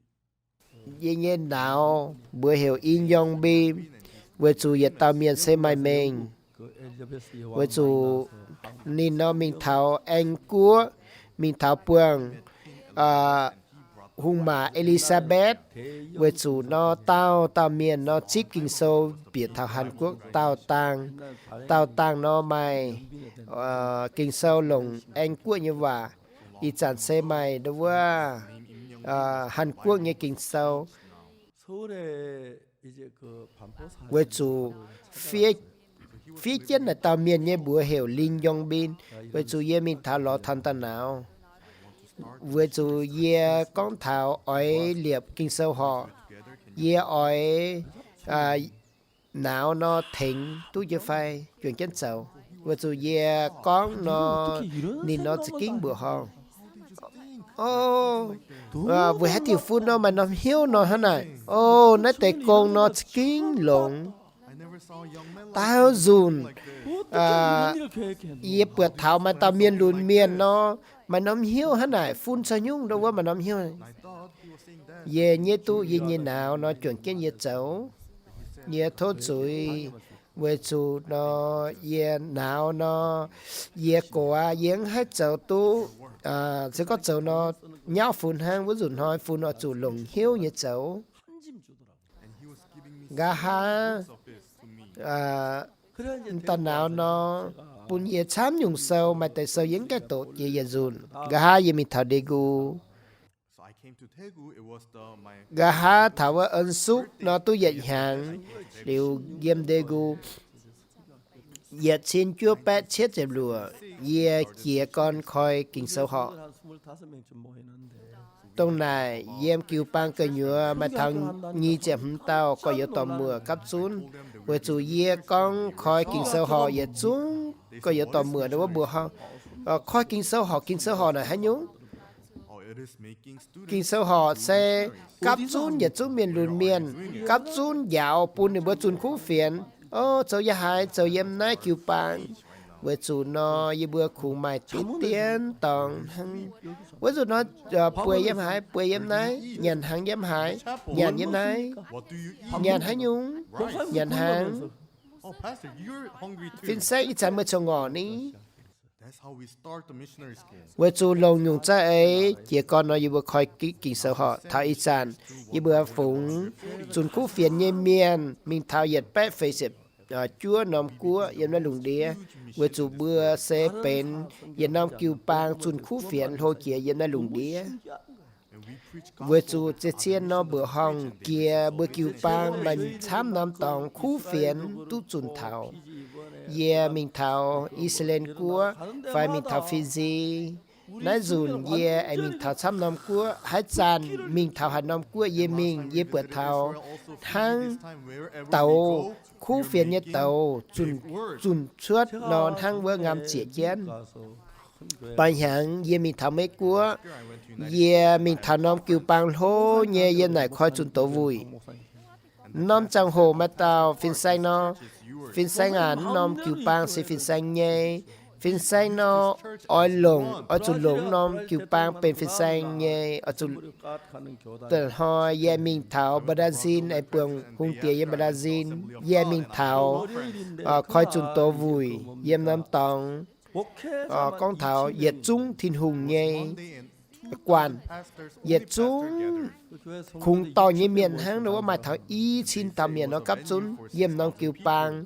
Speaker 1: ye ye nào bữa hiểu in yong bi với chú ye tao miền xe mai mình
Speaker 2: 그 엘리자베스 여왕
Speaker 1: với chú nên nó mình thảo anh cua mình thảo buông hung mà Elizabeth với chú nó tao miền nó chip kinh sâu biệt thảo Hàn Quốc tao tang nó mày kinh sâu lồng anh quốc như vậy ý chẳng xe mày đâuว่าHàn Quốc như kinh sâu
Speaker 2: 서울에 이제 그 반포
Speaker 1: với chú phía trên là tao miền như bữa hiểu linh yong bin với chú ye mình thảo lọ thanh ta nào với chú ye con thảo ỏi liệp kinh sâu họ ye ỏi não nó thịnh tu cho phai chuyện chân sầu với chú ye con nó nên nó chỉ kín bữa họ ô với hai tiểu phu nó mà nó hiếu nó hả này ô nó tại con nó chỉ kín lộn
Speaker 3: I never saw a young man like
Speaker 1: tao dùn
Speaker 3: this
Speaker 2: 어떻게 이런 일을 계획했노?
Speaker 1: เยียเปิดเท้ามาตาเมียนลุนเมียนเนาะมันน้ำเหี้ยวฮะไหนฟุ้นสะยุ่งเด้อว่ามันน้ำเหี้ยว
Speaker 3: I thought he was saying that
Speaker 1: เย่เยี่ยตู้เย่เยี่ยหนาวเนาะจวนเกี้ยเยี่ยเจ้าเยี่ยโทษสุยเวจูเนาะเยี่ยหนาวเนาะเยี่ยกัวเยี่ยงให้เจ้าตู้ sẽ có chỗ nó nhau phun hang với dùn hỏi phun nó chủ lồng hiếu như chỗ
Speaker 2: 한 짐 주더라고.
Speaker 3: And he was giving me
Speaker 1: gà ha
Speaker 3: of this to me.
Speaker 2: 그래 이제
Speaker 1: tần nào nó bún ye chám nhung sâu mà tại sao những cái tổ ye ye dùn gà ha ye mi thảo Daegu
Speaker 3: So I came to Daegu. It was my
Speaker 1: gà ha thảo ở ân xúc nó tu dạy hàng điều yếm Daegu ye xin chúa bé chết dẹp lùa ye kia con khoi kinh sâu họ
Speaker 2: 한 25명쯤 모이는데
Speaker 1: tông này yếm kiều bang cơ nhựa mà thằng nhi chém hâm tao có yếu tò mưa cắp xuống với chủ ye con khoi kinh sâu họ ye xuống có yếu tò mưa đâu có bùa họ khoi kinh sâu họ này hả nhúng
Speaker 3: it is making students
Speaker 1: kinh sâu họ sẽ cắp xuống ye xuống miền lùn miền cắp xuống dạo bún để bữa chun khu phiền cháu ya hai cháu yếm nái kiều bang với chủ nó ye bữa khu mai tít tiến tòng với chủ nó bữa yếm hai bữa yếm nái nhận hàng yếm hai nhận yếm nái
Speaker 3: what do you eat?
Speaker 1: nhận hai nhúng nhận hàng
Speaker 3: Oh, Pastor, you're hungry too.
Speaker 1: phiên sách ít chẳng mới cho ngỏ ní
Speaker 3: That's how we start the missionary school.
Speaker 1: với chủ lồng nhung cha ấy chỉ con nó ye bữa khoi kinh sâu họ thao ít chẳng ye bữa phụng chun khu phiền ye miền mình thao yết bé phê xếp chúa nòm cua yếm nó lùng đĩa với chủ bữa sẽ bên yếm nòm kiều bang chun khu phiền hô kia yếm nó lùng đĩa
Speaker 3: And we preach
Speaker 1: với chủ chế chiên nó bữa hong kia bữa kiều bang mình tham nòm tòng khu phiền tu chun thảo ye mình thảo Iceland cua phải mình thảo Fiji nói dùn ye ai mình thảo tham nòm cua hai chàn mình thảo hạt nòm cua ye mình ye bữa thảo hang tàu khu phiền như tàu chun suốt non hang vỡ ngam chia chén
Speaker 2: 가서 큰 교회
Speaker 1: bài hàng ye mình thảo mấy cua ye mình thảo nòm kiều bang hô ye ye này khoi chun tổ vui
Speaker 2: 목사님
Speaker 1: nòm trong hồ mà tàu phiên xanh nó phiên xanh nòm kiều bang sẽ phiên xanh nhé phiên xanh nó oi lồng oi chun lồng nòm kiều bang bên phiên xanh nhé oi chun
Speaker 2: 무릎 가는 교단
Speaker 1: tờ ho ye mình thảo Brazil ai buông hung tiề ye Brazil ye mình thảo khoi chun tổ vui ye nòm tòng
Speaker 2: 목회자만
Speaker 1: con thảo yết trung thiên hùng nhé quan yết trung
Speaker 2: 그 교회 성
Speaker 1: khung to như miền hang đâu mà thảo y xin tao miền nó cấp xuống yếm nông kiều bang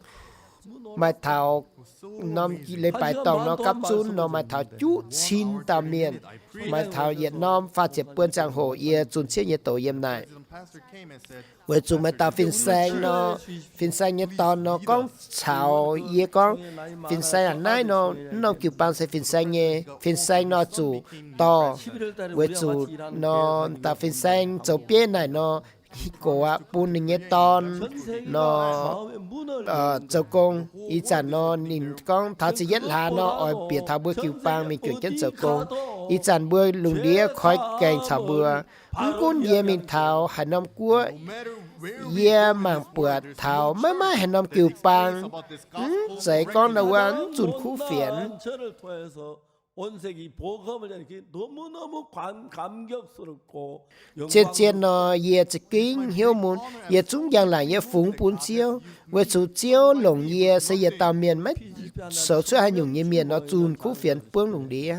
Speaker 1: mà thảo nông lấy bài tòng nó cấp xuống nó mà thảo chú xin tao miền mà thảo yết nông phát triển bươn trang hồ ye chun chiết ye tổ yếm này với chúng mà tao phiên xanh như tao nó con chảo ye con phiên xanh là nãy nó kiều bang sẽ phiên xanh nhé phiên xanh nó chủ to
Speaker 2: 11월 달에
Speaker 1: với
Speaker 2: 우리가
Speaker 1: chủ
Speaker 2: 같이 일하는
Speaker 1: nó ta phiên xanh chỗ bên này nó cổ ạ bún như ton
Speaker 2: 전 세계가
Speaker 1: nó
Speaker 2: 마음의 문을
Speaker 1: châu công ý chẳng nó nhìn con tháo chỉ nhất là nó ở biệt tháo bữa kiều bang mình chuyển chân châu công ý chẳng bữa lùng đĩa khói cành thảo bữa cún ye mình thảo hải năm cua ye mảng bữa thảo mấy hải năm kiều bang dạy con đâu ăn chun khu phiền
Speaker 2: 저를 통해서 온 세계 복음을 전하는 게 너무너무 감격스럽고
Speaker 1: trên trên nó ye chỉ kinh hiếu muốn ye chúng giang là ye phúng bún chiếu với số chiếu lồng ye sẽ ye tao miền mất số số hai nhung ye miền nó chun khu phiền phương lồng đĩa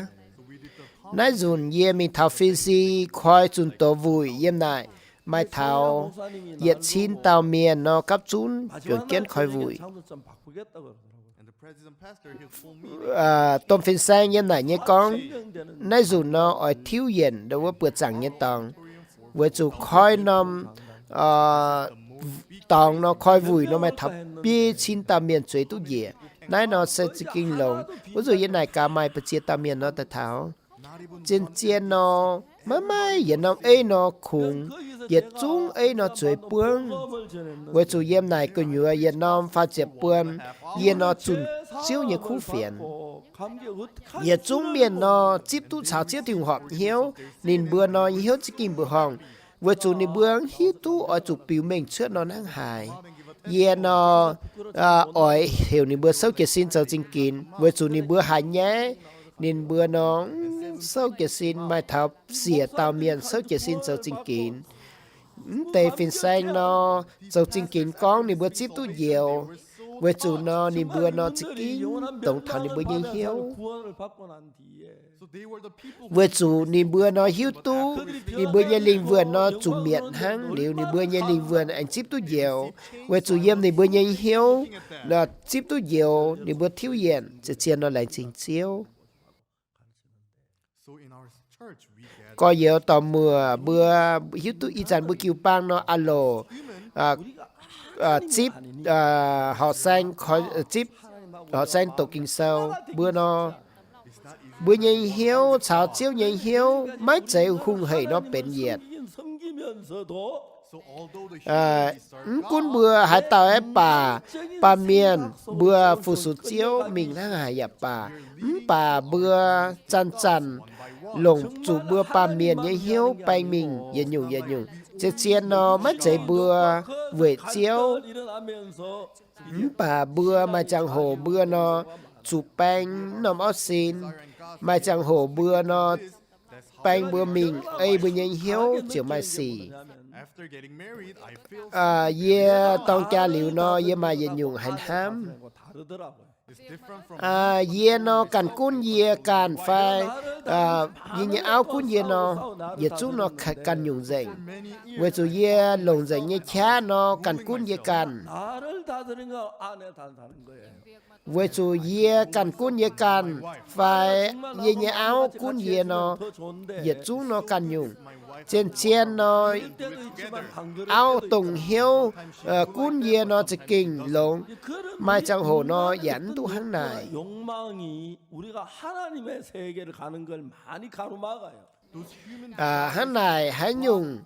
Speaker 1: nãy dùn ye mình thảo Fiji khoai chun tổ vui yếm này mai thảo ye xin tao miền nó cấp chun chuyển kiến khói vui
Speaker 2: 장도 좀 바꾸겠다 그러더라고요.
Speaker 3: And the president pastor, he told me
Speaker 1: tôm phiên xanh yếm này nhé con
Speaker 2: 생명되는
Speaker 1: nãy dùn nó ở thiếu yên đâu có bữa chẳng nhé tòng với chủ khói năm tòng nó khói vui nó mai thảo bia xin tao miền chuối tu dẻ nãy nó sẽ chỉ kinh lồng ví dụ như này cả mai bữa chia tao miền nó ta thảo trên trên nó mấy giờ nó ấy nó khùng giờ chúng ấy nó chuối bướng
Speaker 2: 복음을 전했는
Speaker 1: với chủ yếm này cứ nhựa giờ nó phát triển bướng giờ nó chun chiếu như khu phiền giờ chúng miền nó chip tu cháo chiếu tiếng họ hiếu nên bữa nó hiếu chỉ kinh bữa hồng với chủ này bướng hiếu tu ở chủ biểu mình trước nó năng hại giờ nó ở hiểu nên bữa sau kia xin cho chính kín với chủ này bữa hại nhé nên bữa nó sau kia xin mai thảo xỉa tàu miền sau kia xin cho chính kín tề phiền xanh nó cho chính kín con nên bữa chip tu nhiều với chủ nó ni bữa nó chỉ kín tổng thằng ni bữa nhây hiếu
Speaker 2: 구원을 받고 난 뒤에
Speaker 3: So they were the people who
Speaker 1: với chủ ni bữa nó hiếu tu ni bữa nhây linh vườn nó chủ miệng hăng liệu ni bữa nhây linh vườn anh chip tu dẻo với chủ yếm ni bữa nhây hiếu nó chip tu dẻo ni bữa thiếu diện chỉ chiên nó lại chính chiếu
Speaker 3: So in our church we get
Speaker 1: có nhiều tò mùa bữa hiếu tu y chán bữa kiều bang nó alo chip họ xanh khỏi chip họ xanh tổ kinh sâu bữa nó
Speaker 3: it's not easy.
Speaker 1: bữa nhây hiếu chào chiếu nhây hiếu mấy chạy hung hầy nó bền nhiệt
Speaker 2: 섬기면서도
Speaker 3: So although the humanity served
Speaker 1: cún bữa hai tàu ấy bà miền bữa phụ sự chiếu mình đang hài nhập bà bữa chăn chăn lồng chủ bữa bà miền nhây hiếu bay mình yên nhung chiếc chiên nó mất chạy bữa về chiếu
Speaker 2: 일어나면서
Speaker 1: bà bữa mà chẳng hồ bữa nó chủ bánh nó máu xin mà chẳng hồ bữa nó bánh bữa mình ấy bữa nhây hiếu chiều mai xì
Speaker 3: after getting married I feel
Speaker 1: ye tông cha liu nó ye mà ye nhung hành ham
Speaker 2: 다르더라고요.
Speaker 3: it's different from
Speaker 1: ye nó cần cún ye cần phải ye như áo cún ye nó ye chú nó cần nhung dành
Speaker 3: many years.
Speaker 1: với chú ye lồng dành như cha nó cần cún ye cần
Speaker 2: 나를 다스린 거 안에 다른 거예요.
Speaker 1: với chú ye cần cún ye cần phải ye như áo cún ye nó
Speaker 2: 더 좋은데
Speaker 1: ye chú nó cần nhung
Speaker 3: My wife
Speaker 1: trên trên nó
Speaker 2: 때도 있지만 안 그럴
Speaker 1: áo
Speaker 2: 때도
Speaker 1: tùng hiếu cún ye nó chỉ kinh lồng mai chẳng hồ nó dẫn tu hắn này
Speaker 2: 욕망이 우리가 하나님의 세계를 가는 걸 많이 가로막아요.
Speaker 3: those human
Speaker 1: hắn này hắn nhung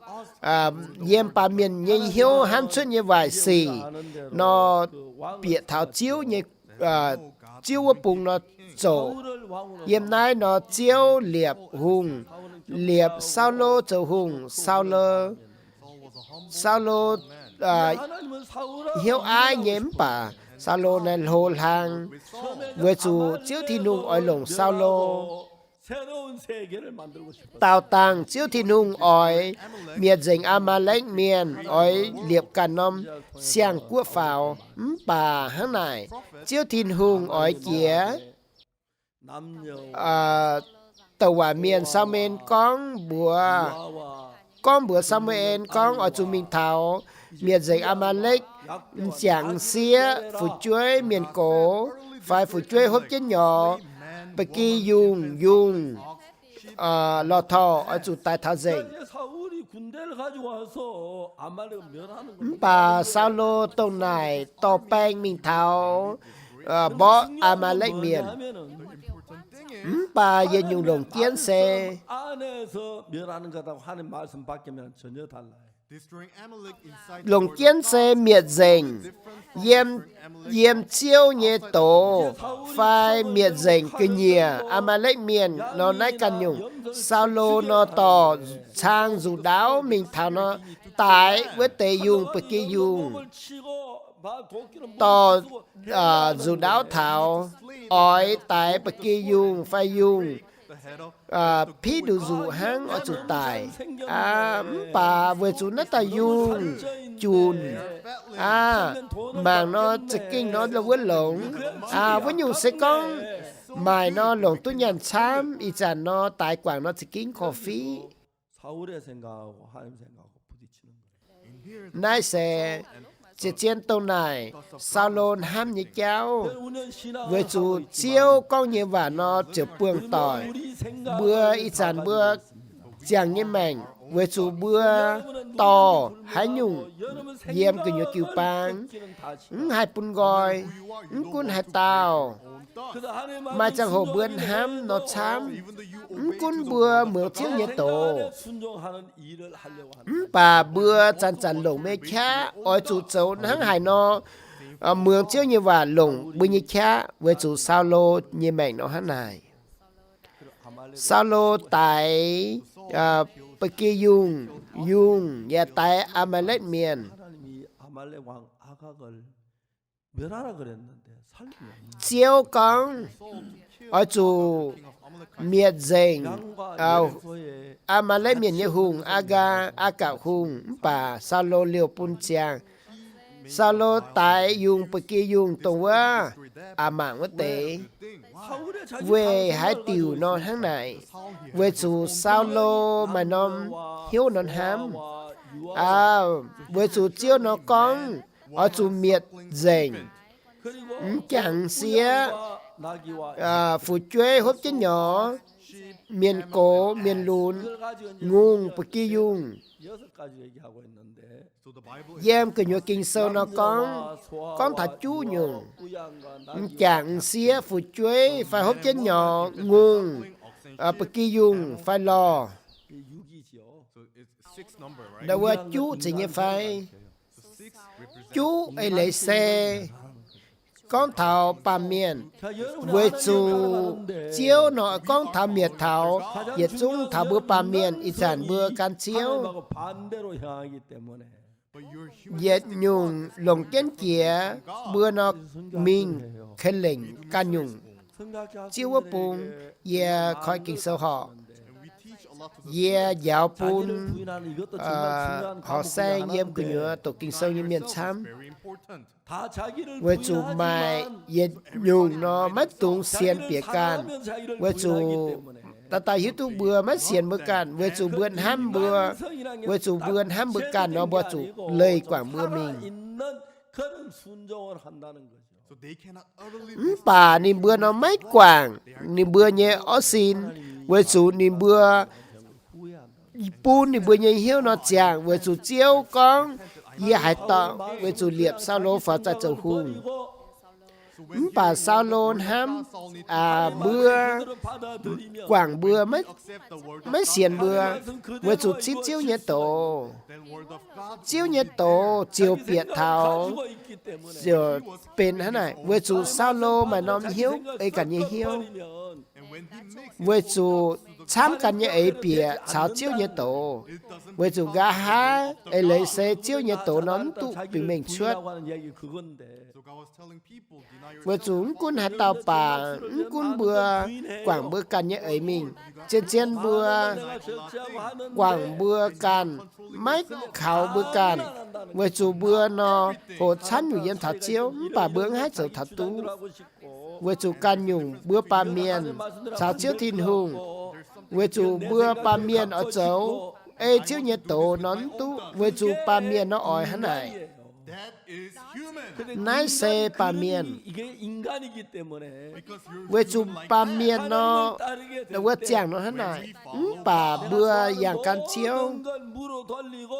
Speaker 1: yếm bà miền nhây hiếu hắn xuất như vài xì nó bịa thảo chiếu như chiếu ở bụng nó trổ
Speaker 2: 사울을 왕으로
Speaker 1: yếm nay nó chiếu liệp hùng liệp sao lô trầu hùng sao lơ sao lô
Speaker 2: 하나님은 사울아
Speaker 1: hiếu ai nhém bà sao lô này hồ hàng với chủ chiếu thì nung ở lồng sao lô
Speaker 2: 새로운 세계를 만들고 싶어.
Speaker 1: tao tàng chiếu thì nung ỏi miệt dành Amalek miền ỏi liệp cả năm xiang quốc phào bà hắn này chiếu thì hùng ỏi kia
Speaker 2: 남녀와
Speaker 1: tàu hỏa miền sao men con bữa Samuel con ở chủ mình thảo miệt dành Amalek chẳng xía phụ chuối miền cổ phải phụ chuối hốt chết nhỏ bởi kỳ dùng lò thò ở chủ tại thảo dành
Speaker 2: 이제 사울이 군대를 가지고 와서 아말렉을 멸하는 거예요.
Speaker 1: bà sao lô tông này to bang mình thảo bỏ Amalek miền bà yên dùng đồng chiến xe
Speaker 2: 안에서 멸하는 거다고 하는 말씀 밖에는 전혀 달라요.
Speaker 3: destroying Amalek inside
Speaker 1: lồng chiến xe miệt dành yếm chiêu nhé tổ phai miệt dành cái nhìa Amalek miền nó nãy cần nhung sao lô nó tỏ trang dù đáo mình thảo nó tái với tề dùng bởi kỳ dùng
Speaker 2: 몸을 치고 도끼로
Speaker 1: to dù đáo thảo ói tại bởi kỳ dùng phải dùng
Speaker 3: the head of
Speaker 1: phí đủ dù hăng ở chủ tài bà với chủ nó ta dùng chùn mà nó chỉ kinh nó là với lồng với nhung sẽ con mài nó lồng tôi nhận chám ý chả nó tài quảng nó chỉ kinh khó phí
Speaker 2: 사울의 생각하고 하나님 생각하고 부딪히는 거예요.
Speaker 3: in here
Speaker 1: nãy sẽ chỉ trên tàu này sao lôn ham như cháu
Speaker 2: 운영 신앙을
Speaker 1: với chủ chiếu con như và nó chịu buông tỏi
Speaker 2: 우리 생각
Speaker 1: bữa ít chán bữa chẳng như mảnh với chủ bữa to hái nhung yếm từ nhiều kiều bang hai pun gọi cún hai tàu mà chẳng hồ bươn hám nó chám cún bữa mượn chiếu như tổ
Speaker 2: 순종하는 일을 하려고 하는
Speaker 1: bà bữa chăn chăn lồng mê khá ôi chủ châu nắng hải nó mượn chiếu như và lồng bữa như khá với chủ sao lô như mảnh nó hát này sao lô tại bởi kia dùng và tại Amalek miền
Speaker 2: 하나님이 아말렉 왕 아각을 멸하라 그랬는데 살리면
Speaker 1: chiếu con ở chủ miệt dành
Speaker 2: 양과 여호의
Speaker 1: Amalek miền như hùng aga aga hùng bà sao lô liều pun chiang sao lô tại dùng bậc kia dùng tổ á à mạng mất tế
Speaker 2: 사울의 자기
Speaker 1: về
Speaker 2: 방송을
Speaker 1: hai tiểu
Speaker 2: 가지고
Speaker 1: non tháng này về chủ sao lô mà non hiếu non ham à về chủ chiếu nó con ở chủ miệt dành
Speaker 2: 그리고
Speaker 1: chẳng xía
Speaker 2: 나귀와
Speaker 1: phụ chuê hốp chết nhỏ miền cổ miền lùn
Speaker 2: 이걸 가지고 이제
Speaker 1: ngung bậc kia dùng
Speaker 2: 6가지 얘기하고 있는데
Speaker 3: So the Bible is
Speaker 1: giam cửa nhựa kinh sâu nó con thả chú nhung chẳng xía phụ chuê phải hốp chết nhỏ ngung bậc kia dùng phải lo
Speaker 2: 6이지요.
Speaker 3: so it's six number, right?
Speaker 1: đâu qua chú thì như phải
Speaker 3: So six represents
Speaker 1: chú ấy lấy xe con thảo bà miền với chủ chiếu nó con thảo miệt thảo yết chúng thảo bữa bà miền ít sản bữa can chiếu
Speaker 2: 하나님하고 반대로 향하기 때문에
Speaker 3: but you're human.
Speaker 1: yết nhung lồng chén kia bữa nó mình khen lệnh can nhung
Speaker 2: 생각해
Speaker 1: chiếu ở bùn ye khỏi kinh sâu họ
Speaker 3: And we teach a lot to the
Speaker 1: ye giáo
Speaker 2: 자기를
Speaker 1: bùn
Speaker 2: 부인하는 이것도 정말 중요한
Speaker 1: họ xe yếm cửa nhựa tổ kinh sâu như miền chăm
Speaker 3: very important.
Speaker 2: 다 자기를
Speaker 1: với chủ mai yết nhung nó mất tung xiên bịa can với chủ ta hiếu tu bữa mất xiên bữa can với chủ bữa ham bữa với chủ bữa ham bữa can nó bỏ chủ lời quảng bữa mình
Speaker 2: 있는 그런 순종을 한다는 거죠.
Speaker 3: So they cannot utterly
Speaker 1: bà niệm bữa nó mấy quảng niệm bữa nhẹ ở xin với chủ niệm bữa
Speaker 2: 후회한다.
Speaker 1: pu niệm bữa nhẹ hiếu nó chàng với chủ chiếu con ye hải tọ với chủ liệp sao lô phật ra châu hùng bà sao lô ham bữa quảng bữa mấy
Speaker 3: accept the word of
Speaker 1: mấy xiên bữa với chủ chip chiếu nhẹ tổ
Speaker 3: then word of God.
Speaker 1: chiếu nhẹ tổ chiều biệt thảo
Speaker 2: 가지고 있기 때문에
Speaker 1: giờ bên thế này với chủ sao lô mà nó hiếu ấy cả như hiếu
Speaker 2: 버리면
Speaker 3: And when he makes
Speaker 1: với chủ chăm cả như ấy bịa cháo chiếu nhẹ tổ
Speaker 3: it doesn't
Speaker 1: với chủ gà há ấy lấy xe chiếu nhẹ tổ nó tụ bị mình suốt
Speaker 2: 부인하고 하는 얘기 그건데
Speaker 3: so God was telling people deny
Speaker 1: với
Speaker 3: yourself.
Speaker 1: chủ cún hạt tàu bà cún bữa quảng bữa càn như ấy mình trên trên bữa
Speaker 2: 내가 절제하고 하는데
Speaker 1: quảng bữa càn mấy khảo bữa càn với chủ bữa nó hồ chăn nhủ yên thật chiếu bà bữa hai trở thật tú
Speaker 2: 하고 싶고
Speaker 1: với chủ can nhung bữa ba miền cháo chiếu thiên hùng với chủ bữa ba miền ở châu ê chiếu nhiệt tổ nón tú với chủ ba miền nó ỏi hắn này
Speaker 3: That is human.
Speaker 1: nái xe ba miền
Speaker 2: 이게 인간이기 때문에
Speaker 3: Because you're
Speaker 1: với chủ ba miền nó
Speaker 2: 따르게
Speaker 1: đâu có chàng nó hắn này bà bữa dạng can chiếu
Speaker 2: 모든 걸 무로 돌리고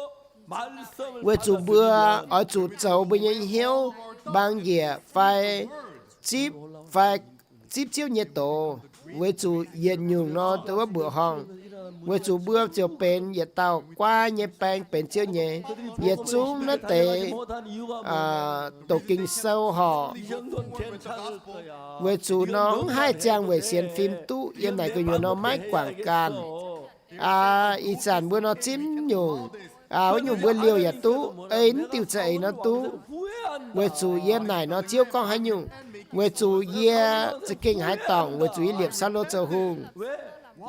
Speaker 2: 말씀을
Speaker 1: với chủ bữa ở chủ châu bây giờ hiếu bằng dẻ phải chip chiếu nhiệt tổ với chủ nhiệt nhung nó tôi bữa hòn với chủ bữa chiều bên nhiệt tàu qua nhiệt bang bên chiếu nhẹ nhiệt chúng nó tệ
Speaker 2: 못한 이유가
Speaker 1: tổ kinh sâu họ
Speaker 2: 이 정도는 괜찮을 거야.
Speaker 1: với chủ nó hai trang về xem phim tu yên này cái nó máy quảng can ít sản bữa nó chim nhung với nhung bữa liều ya tu ấy tiêu chạy nó tu
Speaker 2: 후회한다.
Speaker 1: với chủ yên này nó chiếu con hai nhung với chủ ye chỉ kinh hai tòng với chủ liệp sa lô châu hùng
Speaker 2: 왜?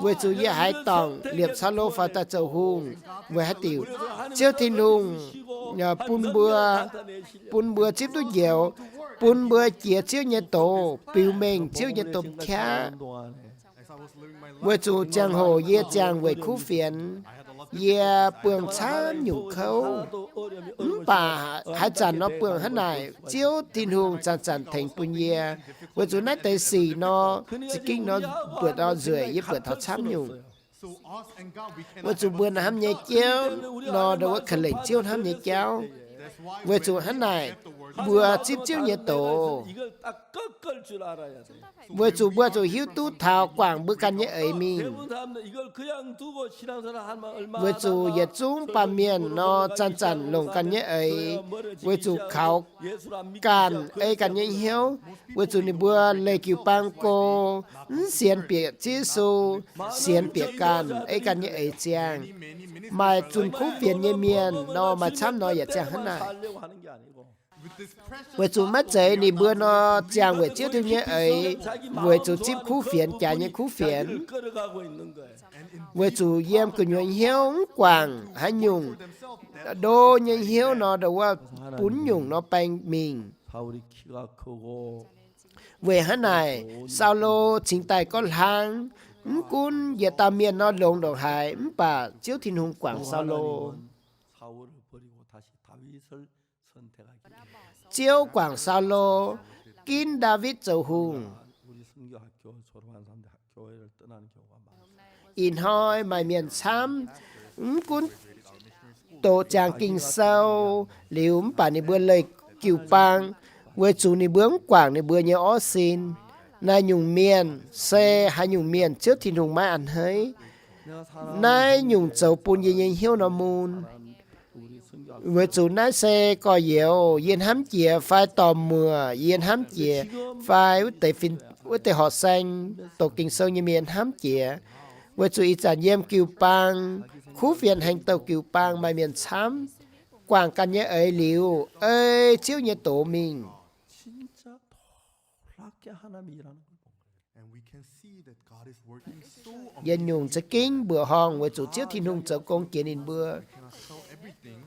Speaker 1: với chủ ye hai tòng liệp sa lô phá ta châu hùng với hai tiểu chiếu thiên hùng nhờ pun bữa chiếu tu dẻo pun bữa chia chiếu nhiệt tổ biểu mình chiếu nhiệt tổ khá
Speaker 2: 동안에
Speaker 3: as I was living my life.
Speaker 1: với chủ trang hồ ye trang với khu phiền ye bường chán nhung khâu
Speaker 2: 또 어려움이
Speaker 1: bà hai chàng nó bường hắn này chiếu thiên hùng chàng chàng thành pun ye với chủ nãy tới xì nó chỉ kinh nó bữa đó rưỡi ye bữa thọ chám nhung
Speaker 3: So us and God, we cannot
Speaker 1: với chủ bữa nào ham nhẹ chéo nó đâu có khẩn lệnh chiếu ham nhẹ chéo
Speaker 3: That's why
Speaker 1: với chủ hắn này bữa chip chiếu nhiệt tổ
Speaker 2: 이걸 딱 꺾을 줄 알아야 돼.
Speaker 1: với chủ bữa chủ hiếu tu thảo quảng bữa căn nhẹ ấy mình
Speaker 2: 대부분 사람들 이걸 그냥 두고 신앙생활 하면 얼마
Speaker 1: với chủ yết chúng ba miền nó chăn chăn lồng căn nhẹ ấy với chủ khảo
Speaker 2: 예수를 안 믿기
Speaker 1: can ấy căn nhẹ hiếu với chủ niệm bữa lệ kiều bang cô xiên bịa chí su xiên bịa can ấy căn nhẹ ấy chàng mà chun khu phiền nhẹ miền nó mà chăm nó yết chàng hắn này
Speaker 2: 하려고 하는 게 아니고
Speaker 3: with this precious
Speaker 1: với chủ mắt chế ni bữa nó chàng với chiếu theo nhé ấy với chủ chip khu phiền trả những khu phiền
Speaker 2: 자기를 끌어가고 있는 거예요.
Speaker 1: với chủ yếm cứ nhuận hiếu quảng hay nhung đô nhuận hiếu nó đâu qua bún nhung nó bánh mình
Speaker 2: 사울이 키가 크고
Speaker 1: về hắn này sao lô chính tài có hàng cún giờ ta miền nó lồng đầu hải bà chiếu thiên hùng quảng sao lô
Speaker 2: 하나님은 사울을 버리고 다시 다윗을 선택하기.
Speaker 1: chiếu quảng sao lô kín David châu hùng
Speaker 2: 우리 선교학교 졸업한 사람들 교회를 떠나는 경우가 많아요.
Speaker 1: in hoi mày miền xám cún tổ chàng kinh sâu liu bà ni bữa lời kiều pang với chủ ni bướng quảng ni bữa nhớ ó xin nay nhung miền xe hay nhung miền trước thiên hùng mai ăn hơi
Speaker 2: 내가 사람
Speaker 1: nay nhung châu bùn yên yên hiếu nó mùn
Speaker 2: 우리 선교학교
Speaker 1: với chủ nãy xe có nhiều yên hám chìa phải tò mùa yên hám chìa phải út tệ họ xanh tổ kinh sâu như miền hám chìa với chủ ý trả nhiêm kiều bang khu viện hành tàu kiều bang mà miền xám quảng căn nhé ấy liu ơi chiếu như tổ mình
Speaker 2: 진짜 놀랍게 하나님이 일하는 걸 본 거예요.
Speaker 3: and we can see that God is working so
Speaker 1: dân nhung sẽ kính bữa hòn với chủ chiếu thiên hùng trợ con kiến in bữa
Speaker 3: cannot sell everything.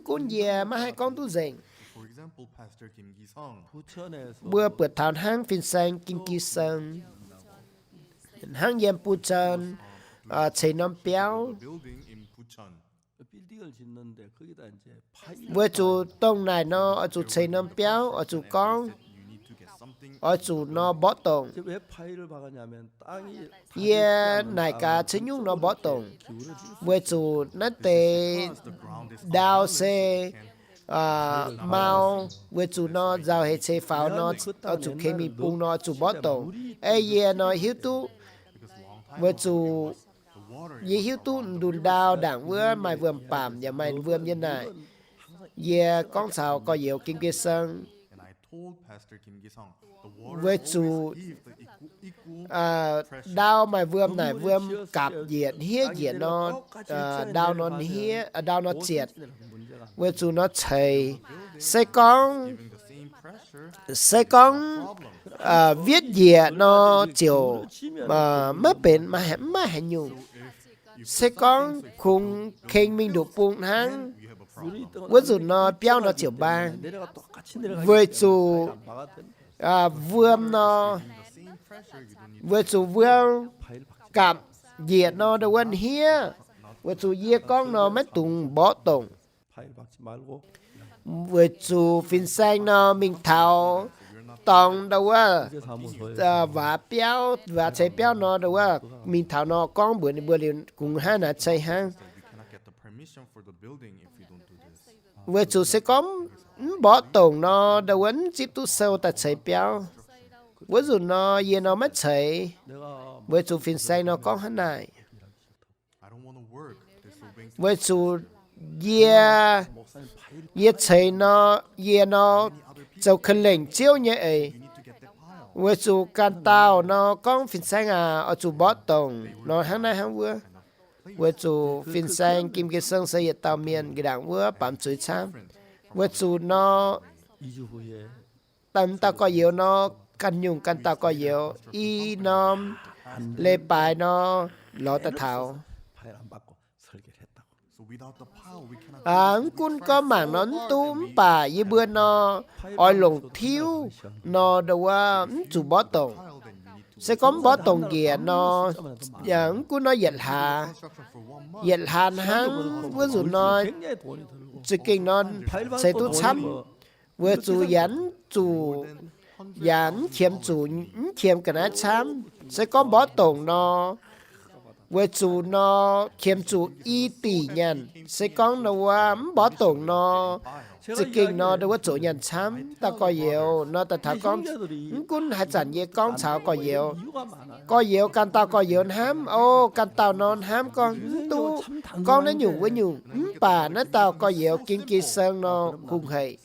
Speaker 1: con về mà hai con tu dành
Speaker 3: For example, Pastor Kim Gi-sung,
Speaker 2: 부천에서
Speaker 1: bữa bữa thảo hang phiên sang kinh kỳ sơn hang yem pu chân chạy nón béo
Speaker 3: building in Bucheon.
Speaker 2: 빌딩을 짓는데 거기다 이제 파일
Speaker 1: với chủ tông này nó ở chủ chạy nón béo ở chủ con
Speaker 3: You need to get something.
Speaker 1: ở chủ nó bỏ tổng
Speaker 2: 이제 왜 파일을 박았냐면 땅이
Speaker 1: ye này cả chính nhung nó bỏ tổng
Speaker 2: 기울어질
Speaker 1: với chủ nó tê
Speaker 3: The ground is
Speaker 1: đào xe mau với chủ nó giao hệ xe pháo nó ở chủ khi mình bung nó chủ bỏ tổng ai ye nó hiếu tu
Speaker 3: because long time
Speaker 1: với chủ
Speaker 3: the water
Speaker 1: ye hiếu tu đùn đào đảng vừa mày vườn pàm và mày vườn như này ye con sao có nhiều kinh kia sân
Speaker 3: and I told Pastor Kim Gi-sung the water
Speaker 1: với
Speaker 3: always
Speaker 1: chủ
Speaker 3: give the equal
Speaker 1: đau mày vườn này vườn cặp diện hía diện nó đau nó hía đau nó triệt
Speaker 2: 문제가
Speaker 1: với chủ nó chảy sẽ con
Speaker 3: giving the same pressure
Speaker 1: sẽ con viết diện nó chiều mà mất bệnh mà hẹn nhung sẽ con khung khen mình được buông hăng
Speaker 3: you have a problem.
Speaker 2: 우리 땅은
Speaker 1: với chủ nó béo nó chiều ba
Speaker 2: 내려가 똑같이 내려가
Speaker 1: với chủ
Speaker 2: 막았더니
Speaker 1: vườn nó
Speaker 3: The same pressure you don't need
Speaker 1: với chủ vườn
Speaker 2: 파일 박지
Speaker 1: cặp diện nó đâu quên hía với chủ ye con nó mất tùng bỏ tùng
Speaker 2: 파일 박지 말고
Speaker 1: với chủ phiên sang nó mình thảo tòng đâu á
Speaker 2: 이제 사무소에
Speaker 1: và béo và chạy béo nó đâu á mình thảo nó con bữa liền cùng hai là chạy hang
Speaker 3: that you cannot get the permission for the building if you don't do this.
Speaker 1: với chủ sẽ có bỏ tùng nó đâu quên chip tu sâu ta chạy béo với chủ nó ye nó mất chạy
Speaker 2: 내가
Speaker 1: với chủ phiên sang nó có hắn này
Speaker 3: I don't want to work disobeying
Speaker 1: với chủ ye
Speaker 2: 목사님 파일
Speaker 1: ye chạy nó ye nó châu khẩn lệnh chiếu như ấy
Speaker 3: you need to get that pile.
Speaker 1: với chủ can tao nó có phiên sang ở chủ bỏ tùng nó hắn này hắn vừa với chủ phiên sang kim kỳ sơn xây tàu miền cái đảng vừa bám chuối chăm với chủ nó
Speaker 2: 2주 후에
Speaker 1: tâm ta có nhiều nó căn nhung căn ta có nhiều y nó lê bài nó lọ ta thảo
Speaker 2: 파일 안 받고 설계를 했다고.
Speaker 3: So without the pile, we cannot.
Speaker 1: cún có mảng nón túm bà y bữa nó oi lồng thiếu nó đâu chủ bỏ tổng
Speaker 3: Pile, then you need to
Speaker 1: sẽ có bỏ tổng kìa nó cún nó dệt hà
Speaker 3: construction for 1 month.
Speaker 1: dệt hàn hăng với dù nó
Speaker 2: 굉장히 돈이 들고
Speaker 1: chỉ kinh nó
Speaker 2: 파일
Speaker 1: sẽ
Speaker 2: 받고
Speaker 1: tu
Speaker 2: 돈이
Speaker 1: chăm
Speaker 2: 뭐
Speaker 1: với chủ dán chủ dán khiêm chủ khiêm cái này chăm sẽ có bỏ tổng nó với chủ nó khiêm chủ y tỷ nhân sẽ có nó bỏ tổng nó chỉ kinh nó đâu có chỗ nhân chăm ta có nhiều nó ta thảo con cũng hay chẳng như con cháu có nhiều
Speaker 2: 이유가 많아요.
Speaker 1: có nhiều căn tao có nhiều hám ô căn tao nó hám con tu con nó nhủ với nhủ bà nó tao có nhiều kinh kỳ sơn nó cùng hệ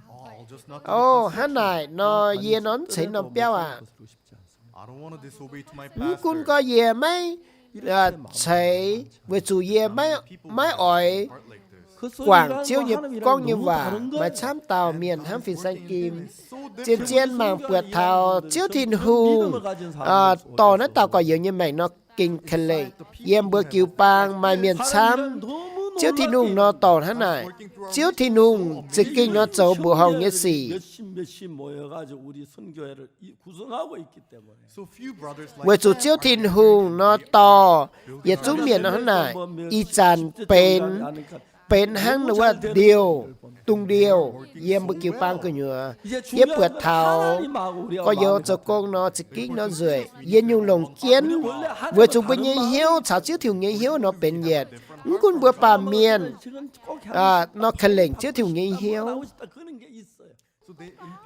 Speaker 3: Oh, I'll just not.
Speaker 1: ô hát này nó ye nó thấy nó béo à
Speaker 3: I don't want to disobey to my pastor.
Speaker 1: cũng có ye mấy thấy với chủ ye mấy mấy ỏi
Speaker 3: Part like this.
Speaker 1: quảng chiếu nhịp con như vả mà chám tàu miền hám phiền xanh kim chiến chiến màng bượt thảo chiếu thìn hùng tỏ nó tàu có nhiều như mày nó kinh khẩn lệ yếm bữa kiều bang mai miền chám chiếu thìn hùng nó tỏ hắn này chiếu thìn hùng chỉ kinh nó châu bùa hồng như xì
Speaker 3: So few brothers like
Speaker 1: với chủ chiếu thìn hùng nó to yết chú miền nó hắn này y chàn bên hăng là điều tung điều yếm bữa kiều bang cơ nhựa yếm bữa thảo có vô cho con nó chỉ kích nó rưỡi yên nhung lồng kiến vừa chúng bên nhảy hiếu cháo chiếu thiểu nhảy hiếu nó bên nhiệt cũng bữa bà miền nó khẩn lệnh chiếu thiểu nhảy hiếu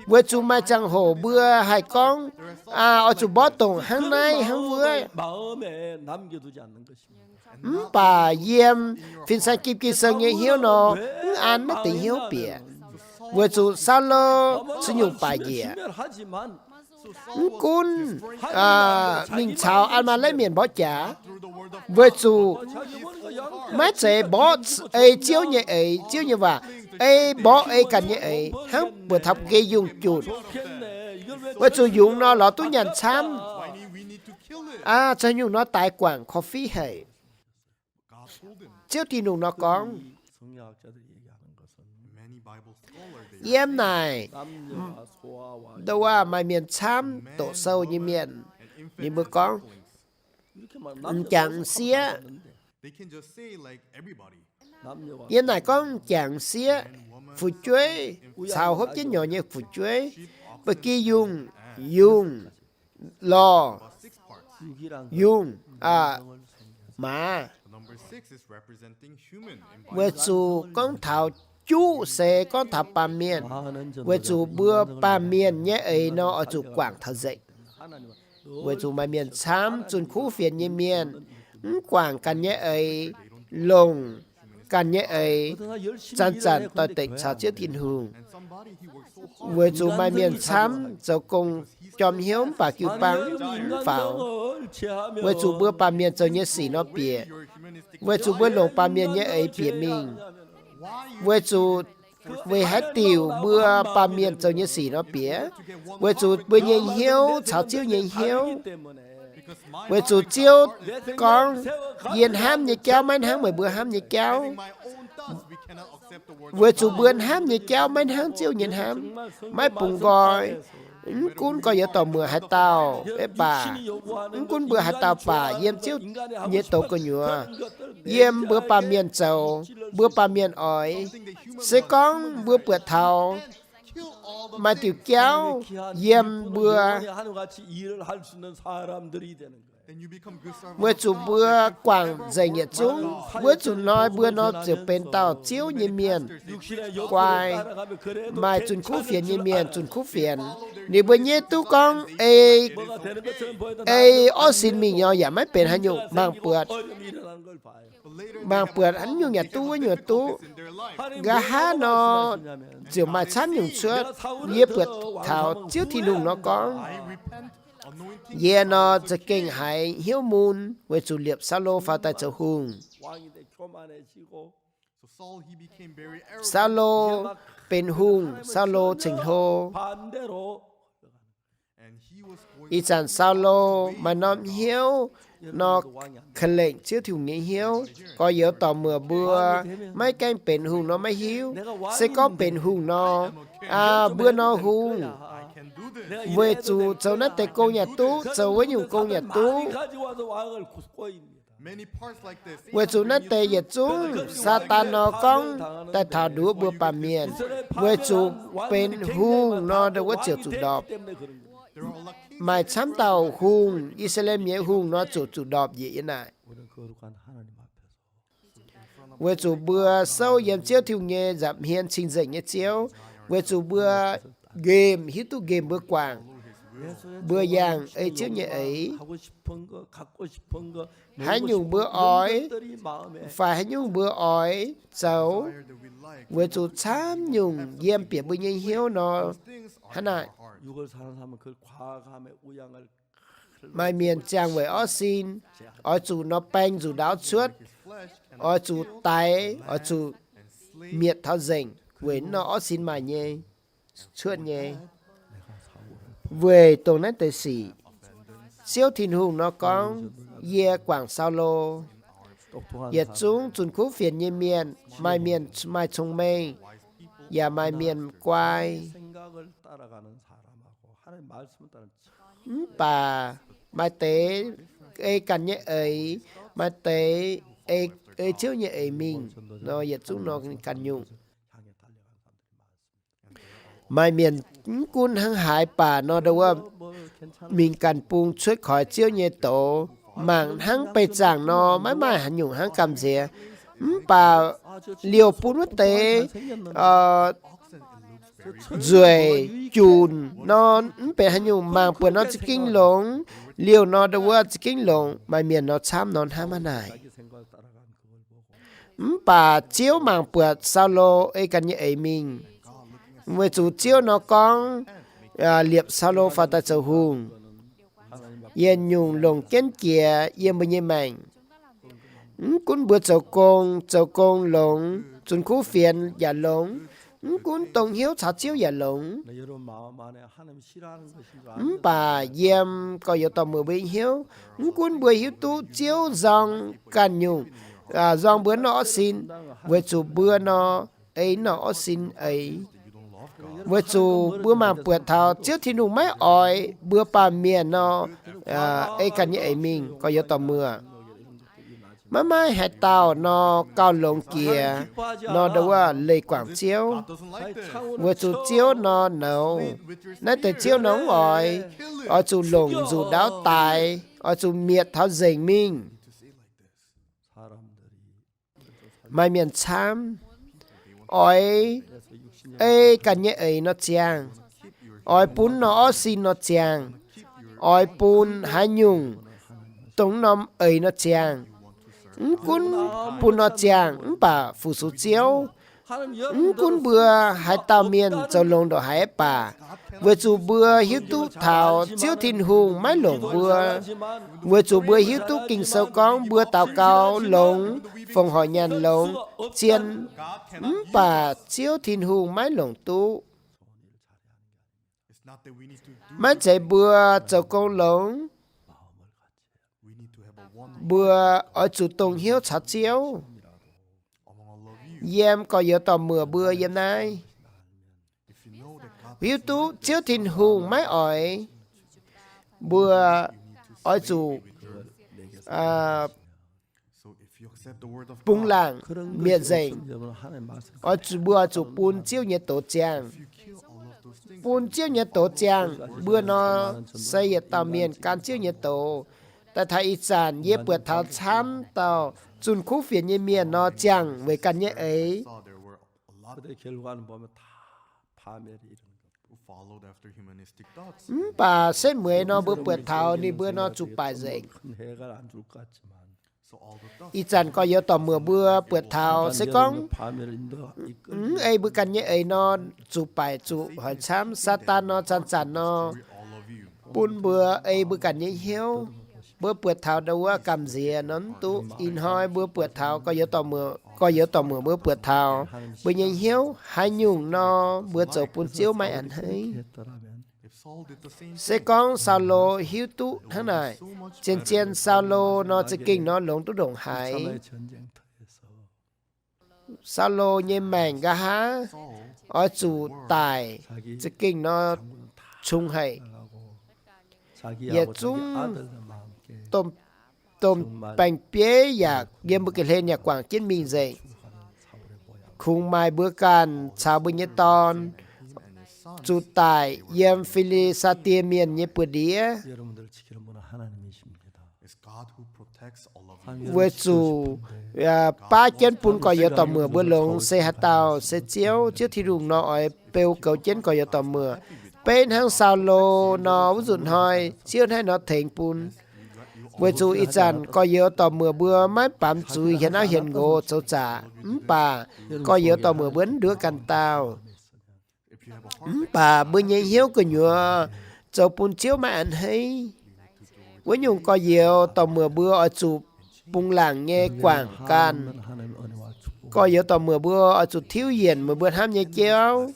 Speaker 1: vừa chúng mai chẳng hổ bữa hai con ở chủ bó tổng hăng này hăng vừa bà yếm phiên sai kim kỳ sơn nhảy hiếu nó ăn nó tình hiếu bịa vừa chủ sao lơ sử dụng bà dịa cún mình chào ăn mà lấy miền bỏ trả với chủ mấy trẻ bỏ ấy chiếu như vậy ấy bỏ ấy cần như ấy hắn vừa thập gây dùng chuột với chủ dùng nó là tôi nhận chăm cho dùng nó tài quảng coffee hay chiếu thì nụ nó có
Speaker 3: many Bible scholars,
Speaker 1: yếm này đâu mà miền chăm tổ sâu như miền như bữa con chẳng xía
Speaker 3: they can just say like everybody.
Speaker 1: yếm này con chẳng xía phụ chuối sao hốt chứ nhỏ như phụ chuối bởi kia dùng lò
Speaker 3: About 6 parts.
Speaker 1: dùng mà
Speaker 3: The number 6 is representing human in Bible.
Speaker 1: với chủ con thảo chú sẽ con thảo bà miền với chủ bữa bà miền nhé ấy nó ở chủ quảng thảo dậy với chủ mà miền chám chun khu phiền như miền quảng cần nhé ấy lồng cần nhé ấy chăn chăn tôi tịch chào chiếc thiên hùng
Speaker 3: And somebody he worked so hard.
Speaker 1: với chủ mà miền chám cháu cùng chom hiếu bà cứu băng pháo với chủ bữa bà miền cháu nhé xỉ nó bịa
Speaker 3: Your humanistic
Speaker 1: với chủ bữa lồng bà miền nhé ấy bịa mình
Speaker 3: why you
Speaker 1: với chủ với hát tiểu bữa bà miền cháu nhé xỉ nó bịa với chủ bữa nhện hiếu cháu chiếu nhện hiếu
Speaker 3: because my
Speaker 1: với chủ chiếu con yên ham nhẹ kéo mấy tháng mười bữa ham nhẹ kéo
Speaker 3: my own thoughts we cannot accept the word
Speaker 1: với chủ bữa ham nhẹ kéo mấy tháng chiếu nhện ham mấy bùng gọi cũng có giờ tàu mưa hai tàu ế bà cũng bữa hai tàu bà yếm chiếu nhẹ tàu cơ nhựa yếm bữa bà miền cháu bữa bà miền ỏi sẽ con bữa bữa thảo
Speaker 3: kill all the
Speaker 1: mà tiểu kéo yếm bữa
Speaker 3: then you become good servants.
Speaker 1: với chủ bữa quảng dày nhiệt chúng với chủ nói bữa nó chỉ bên tàu chiếu như miền quay mai chun khu phiền như miền chun khu phiền nếu bữa nhé tu con ở xin mình nhỏ giả mấy bên hay nhung mang bượt mang bượt hắn nhung nhà tu với nhà tu
Speaker 3: In their life,
Speaker 1: gà há nó chỉ mà chán nhung suốt nhé bượt thảo chiếu thì nung nó có
Speaker 3: I repent, anointing.
Speaker 1: ye nóจะเก่งหายหิวมูลไว้จุเลียบซาโลฟาตาเจ้าหุง
Speaker 3: So Saul he became very arrogant.
Speaker 1: ซาโลเป็นหุงซาโลถึงโฮ
Speaker 3: And he was going
Speaker 1: อีจันซาโลมานอมเหียวนอกขเลงเชื่อถึงนี้เหียวก็เยอะต่อเมื่อเบื่อไม่แกล้งเป็นหุงnóไม่หิวเสก็เป็นหุงนอเบื่อนอหุง
Speaker 3: I can do this.
Speaker 1: เวจูเจ้านั่นแต่โกงอย่าตู้เจ้าไว้อยู่โกงอย่าตู้
Speaker 3: Many parts like this.
Speaker 1: เวจูนั่นแต่อย่าจุ้งซาตานนอกองแต่ถาดูเบื่อปาเมียนเวจูเป็นหุงนอเดว่าเจียวจุดดอบ
Speaker 3: There are all kings.
Speaker 1: หมายช้ำเต่าหุงอิสราเอลเมียหุงนอจุดจุดดอบเยี่ยน่ะเวจูเบื่อเศร้าเยี่ยมเจียวทิวเงี้ยจับเฮียนชิงเจิงเงี้ยเจียวเวจูเบื่อเกมฮิตุเกมเบื่อกวางเบื่อย่างเอ้ยเจียวเงี้ยเอ้ยให้ยุ่งเบื่ออ้อยฝ่ายให้ยุ่งเบื่ออ้อยเจ้า
Speaker 3: Fire that we like.
Speaker 1: เวจูช้ำยุ่งเยี่ยมเปียบเบื่อเหี้ยวนอ
Speaker 3: Things are
Speaker 1: ขนาด
Speaker 3: hard.
Speaker 2: 육을 사는 사람은 그 과감의 우양을
Speaker 1: ไม่เมียนจางไว้อ้อซีนอ้อจูนอแป้งจูดาวชวด
Speaker 3: His flesh cannot
Speaker 1: อ้อจูไตอ้อจู miệt thao dành với nó xin mà nhé chuyện nhé về tổ nét tế sĩ siêu thiên hùng nó có ye quảng sao lô
Speaker 2: 똑똑한
Speaker 1: ye
Speaker 2: 사람,
Speaker 1: chúng chuẩn khu phiền như miền mai thông minh và mai miền quay
Speaker 2: 생각을 따라가는 사람하고 하나님 말씀을 따르는
Speaker 1: bà mai tế ê cần nhé ấy mai tế ê chiếu nhé ấy mình nó ye chúng nó cần nhung
Speaker 2: 향해 달려가는 사람들이 많습니다.
Speaker 1: mai miền cun hăng hải bà nó đâu
Speaker 2: 뭐 괜찮은
Speaker 1: mình cần buông xuất khỏi chiếu nhé tổ mạng hăng bê giảng nó mãi mãi hẳn nhung hăng cầm dìa bà liều buông mất tế rồi chùn nó bê hẳn nhung mạng bữa nó chỉ kinh lông liều nó đâu chỉ kinh lông mai miền nó chám nó hăng mà này
Speaker 2: 자기 생각을 따라가는 그걸 보고
Speaker 1: bà chiếu mạng bữa sao lô ấy cần như ấy mình người chủ chiếu nó con liệp sao lô phá ta châu hùng yên nhung lồng kiến kia yên bên như mạnh cũng bữa châu công lồng chuẩn khu phiền giả lồng cũng tổng hiếu trả chiếu giả lồng
Speaker 2: 여러분 마음 안에 하나님 싫어하는 것인 줄
Speaker 1: bà yếm có yếu tố mưa bên hiếu cũng bữa hiếu tu chiếu dòng can nhung dòng bữa nó xin với chủ bữa nó ấy nó xin ấy với chủ bữa mà bữa thảo chiếu thì nụ mấy ỏi bữa bà miền nó ấy cần như ấy mình có yếu tố mưa mà mai hạt tàu nó cao lồng kia nó đâu lấy quảng chiếu
Speaker 3: God doesn't like this.
Speaker 1: với chủ chiếu nó nấu nó từ chiếu nóng ỏi ở chủ lồng dù đáo tài ở chủ miệt tháo dành mình
Speaker 2: 사람들이
Speaker 1: mai miền chám ỏi ê cần như ấy nó chàng ỏi bún nó xin nó chàng ỏi bún hai nhung tống nóm ấy nó chàng cún bún nó chàng bà phụ số chiếu
Speaker 2: 하나님
Speaker 1: cún bữa hai tàu miền châu lồng đồ hai bà vừa chủ bữa hiếu tu thảo chiếu thiên hùng mái lồng bữa vừa chủ bữa hiếu tu kinh sâu con bữa tàu cao lồng phòng hỏi nhàn lồng chiên bà chiếu thiên hùng mái lồng tu
Speaker 3: It's not that we need to do.
Speaker 1: mái chạy bữa châu con lồng
Speaker 3: We need to have a one
Speaker 1: bữa ở chủ tông hiếu chặt chiếu
Speaker 3: among all of you.
Speaker 1: yếm có yếu tò mưa bữa yếm này
Speaker 3: If you know that God
Speaker 1: hiếu tu chiếu thiên hùng mái ỏi bữa ở chủ
Speaker 3: so if you accept the word of
Speaker 1: bung
Speaker 3: God,
Speaker 1: làng
Speaker 2: 그런
Speaker 1: miệt
Speaker 2: 것이
Speaker 1: dành
Speaker 2: 없으면 하나님 말씀
Speaker 1: ở chủ bữa chủ bún chiếu nhiệt tổ chàng
Speaker 3: if you kill all of those things,
Speaker 1: bún chiếu nhiệt tổ chàng bữa nó xây tàu miền can chiếu nhiệt tổแต่ไทยอีสานเย็บเปิดเท้าช้ำเต่าจุนคู่เฟียนเยเมียนนอจังไว้กันเยเอ๋ย
Speaker 3: saw there were a lot
Speaker 2: 그들의 결과는 보면 다 파멸이 이런 것.
Speaker 3: who followed after humanistic thoughts.
Speaker 1: ป่าเส้นเหมยนอเบื่อเปิดเท้านี่เบื่อนอจุป่ายเจง
Speaker 2: 큰 해가 안 줄 것 같지만
Speaker 3: So all the thoughts
Speaker 1: อีจันก็เยอะต่อเมื่อเบื่อเปิดเท้าเสก้อง
Speaker 2: 파멸을 인도 이끌
Speaker 1: ไอ้เบื่อกันเยเอ๋ยนอจุป่ายจุหอยช้ำซาตานนอจันจันนอ
Speaker 3: all of you.
Speaker 1: ปุนเบื่อไอ้เบื่อกันเยเหี้ยวเบื่อเปิดเท้าดัวกำเสียนั้นตุอินหอยเบื่อเปิดเท้าก็เยอะต่อเมื่อเบื่อเปิดเท้าเบื่อเยเหี้ยวหายยุ่งนอเบื่อเจ้าปุนเจียวไม่อันให้
Speaker 2: 했더라면
Speaker 3: If Saul did the same
Speaker 1: เส
Speaker 3: thing,
Speaker 1: กองซาโลหิวตุทั้งหลาย
Speaker 3: so much
Speaker 1: เจียนเจียนซาโลนอจะกิ่งนอหลงตุดงหาย
Speaker 2: 참의 전쟁터에서
Speaker 1: ซาโลเยแมงกะฮะ
Speaker 3: Saul
Speaker 1: ออจูตาย
Speaker 2: 자기
Speaker 1: จะกิ่งนอชุงให้
Speaker 2: 하고 자기하고
Speaker 1: 예,
Speaker 2: 자기
Speaker 1: 좀
Speaker 2: 아들들과 함께
Speaker 1: ต้มแปงเปียอยากเยี่ยมบุกเลนอยากกวางเจียนมีเจ
Speaker 2: 사울의 모양
Speaker 1: คุงไม้เบื่อกันชาวบุญญตอน
Speaker 3: and his son
Speaker 1: จูตายเยี่ยมฟิลิซาเตียเมียนเยปุเดีย
Speaker 2: 여러분들 지키는 분은 하나님이십니다.
Speaker 3: is God who protects all of you.
Speaker 2: 하나님
Speaker 1: เวจูป้าเจียนปุนก็เยอะต่อเมื่อเบื่อหลงเซฮัตเตาเซเจียวเจียวที่รุงนออ้อยเปลวเก่าเจียนก็เยอะต่อเมื่อเป็นทั้งซาโลนอวุจุนหอยเชี่ยวให้นอเถงปุน เวจูอีจันก็เยอะต่อเมื่อเบื่อไม้ปั๊มจุยเห็นเอาเห็นโง่เจ้าจ่าป่าก็เยอะต่อเมื่อเบิ้นเดือกันเต้า
Speaker 3: If you have a
Speaker 1: ป่าเบื่อใหญ่เหี้ยวก็หยัวเจ้าปุ่นเจียวมาอันให้วันยุงก็เยอะต่อเมื่อเบื่อเอาจูปุงหลังเงกว่างกัน
Speaker 2: 하나님 은혜와 축복을
Speaker 1: có yếu tàu mưa bữa ở chủ thiếu hiền mưa bữa ham nhẹ chéo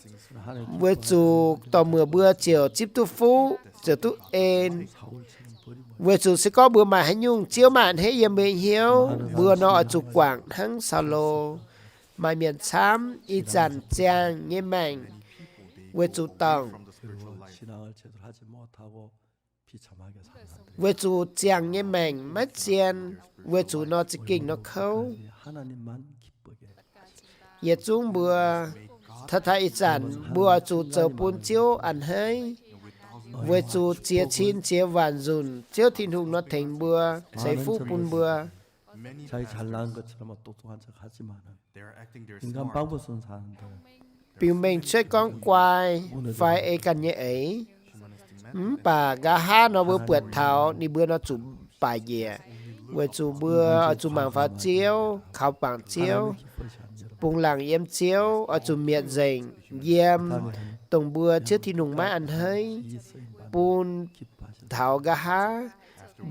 Speaker 2: 하나님
Speaker 1: với chủ tàu mưa bữa chiều chip tu phú chiều tu en
Speaker 2: 사울처럼 버리면
Speaker 1: với chủ sẽ có bữa mà hay nhung chiếu mạn hay yếm bề hiếu bữa nó ở chủ quảng hăng sao lô mà miền xám y dàn trang nhé mạnh với chủ tòng
Speaker 2: 그리고 신앙을 제대로 하지 못하고 비참하게 살았는데
Speaker 1: với chủ trang nhé mạnh mất chen với chủ nó chỉ kinh nó khâu
Speaker 2: 하나님만 기쁘게
Speaker 1: yết chúng bữa thật hay dàn bữa chủ chờ bún chiếu ăn hay với chủ chia chín chia vạn dùn chiếu thiên hùng nó thành bữa xây phú bún bữa
Speaker 3: Many
Speaker 2: 자기
Speaker 3: pastors,
Speaker 2: 잘난 것처럼 똑똑한 척 하지만은
Speaker 3: they are acting they're
Speaker 2: 인간
Speaker 3: smart.
Speaker 2: 방법 쓴 사람들
Speaker 1: biểu mình chơi con quay phải ấy cần như ấy bà gà ha nó bữa bượt thảo đi bữa nó chủ bà dẻ với chủ bữa ở chủ mảng phá chiếu khảo bảng chiếu
Speaker 2: 기뻐하지 않는
Speaker 1: bùng làng yếm chiếu ở chủ miệng dành yếm tổng bữa trước thì nùng mái ăn hơi
Speaker 2: 이 쓰임
Speaker 1: bún
Speaker 2: 기뻐하지
Speaker 1: thảo gà ha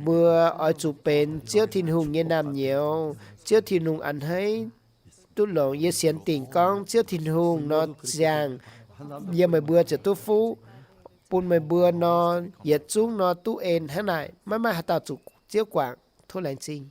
Speaker 1: bữa ở chủ bền chiếu thiên hùng như nam nhiều chiếu thiên hùng ăn hơi tu lộn như xiên tình con chiếu thiên hùng nó chàng giờ mày bữa cho tu phú bún mày bữa nó yết chúng nó tu en thế này mà hạt tạo chủ chiếu quảng thôi lành sinh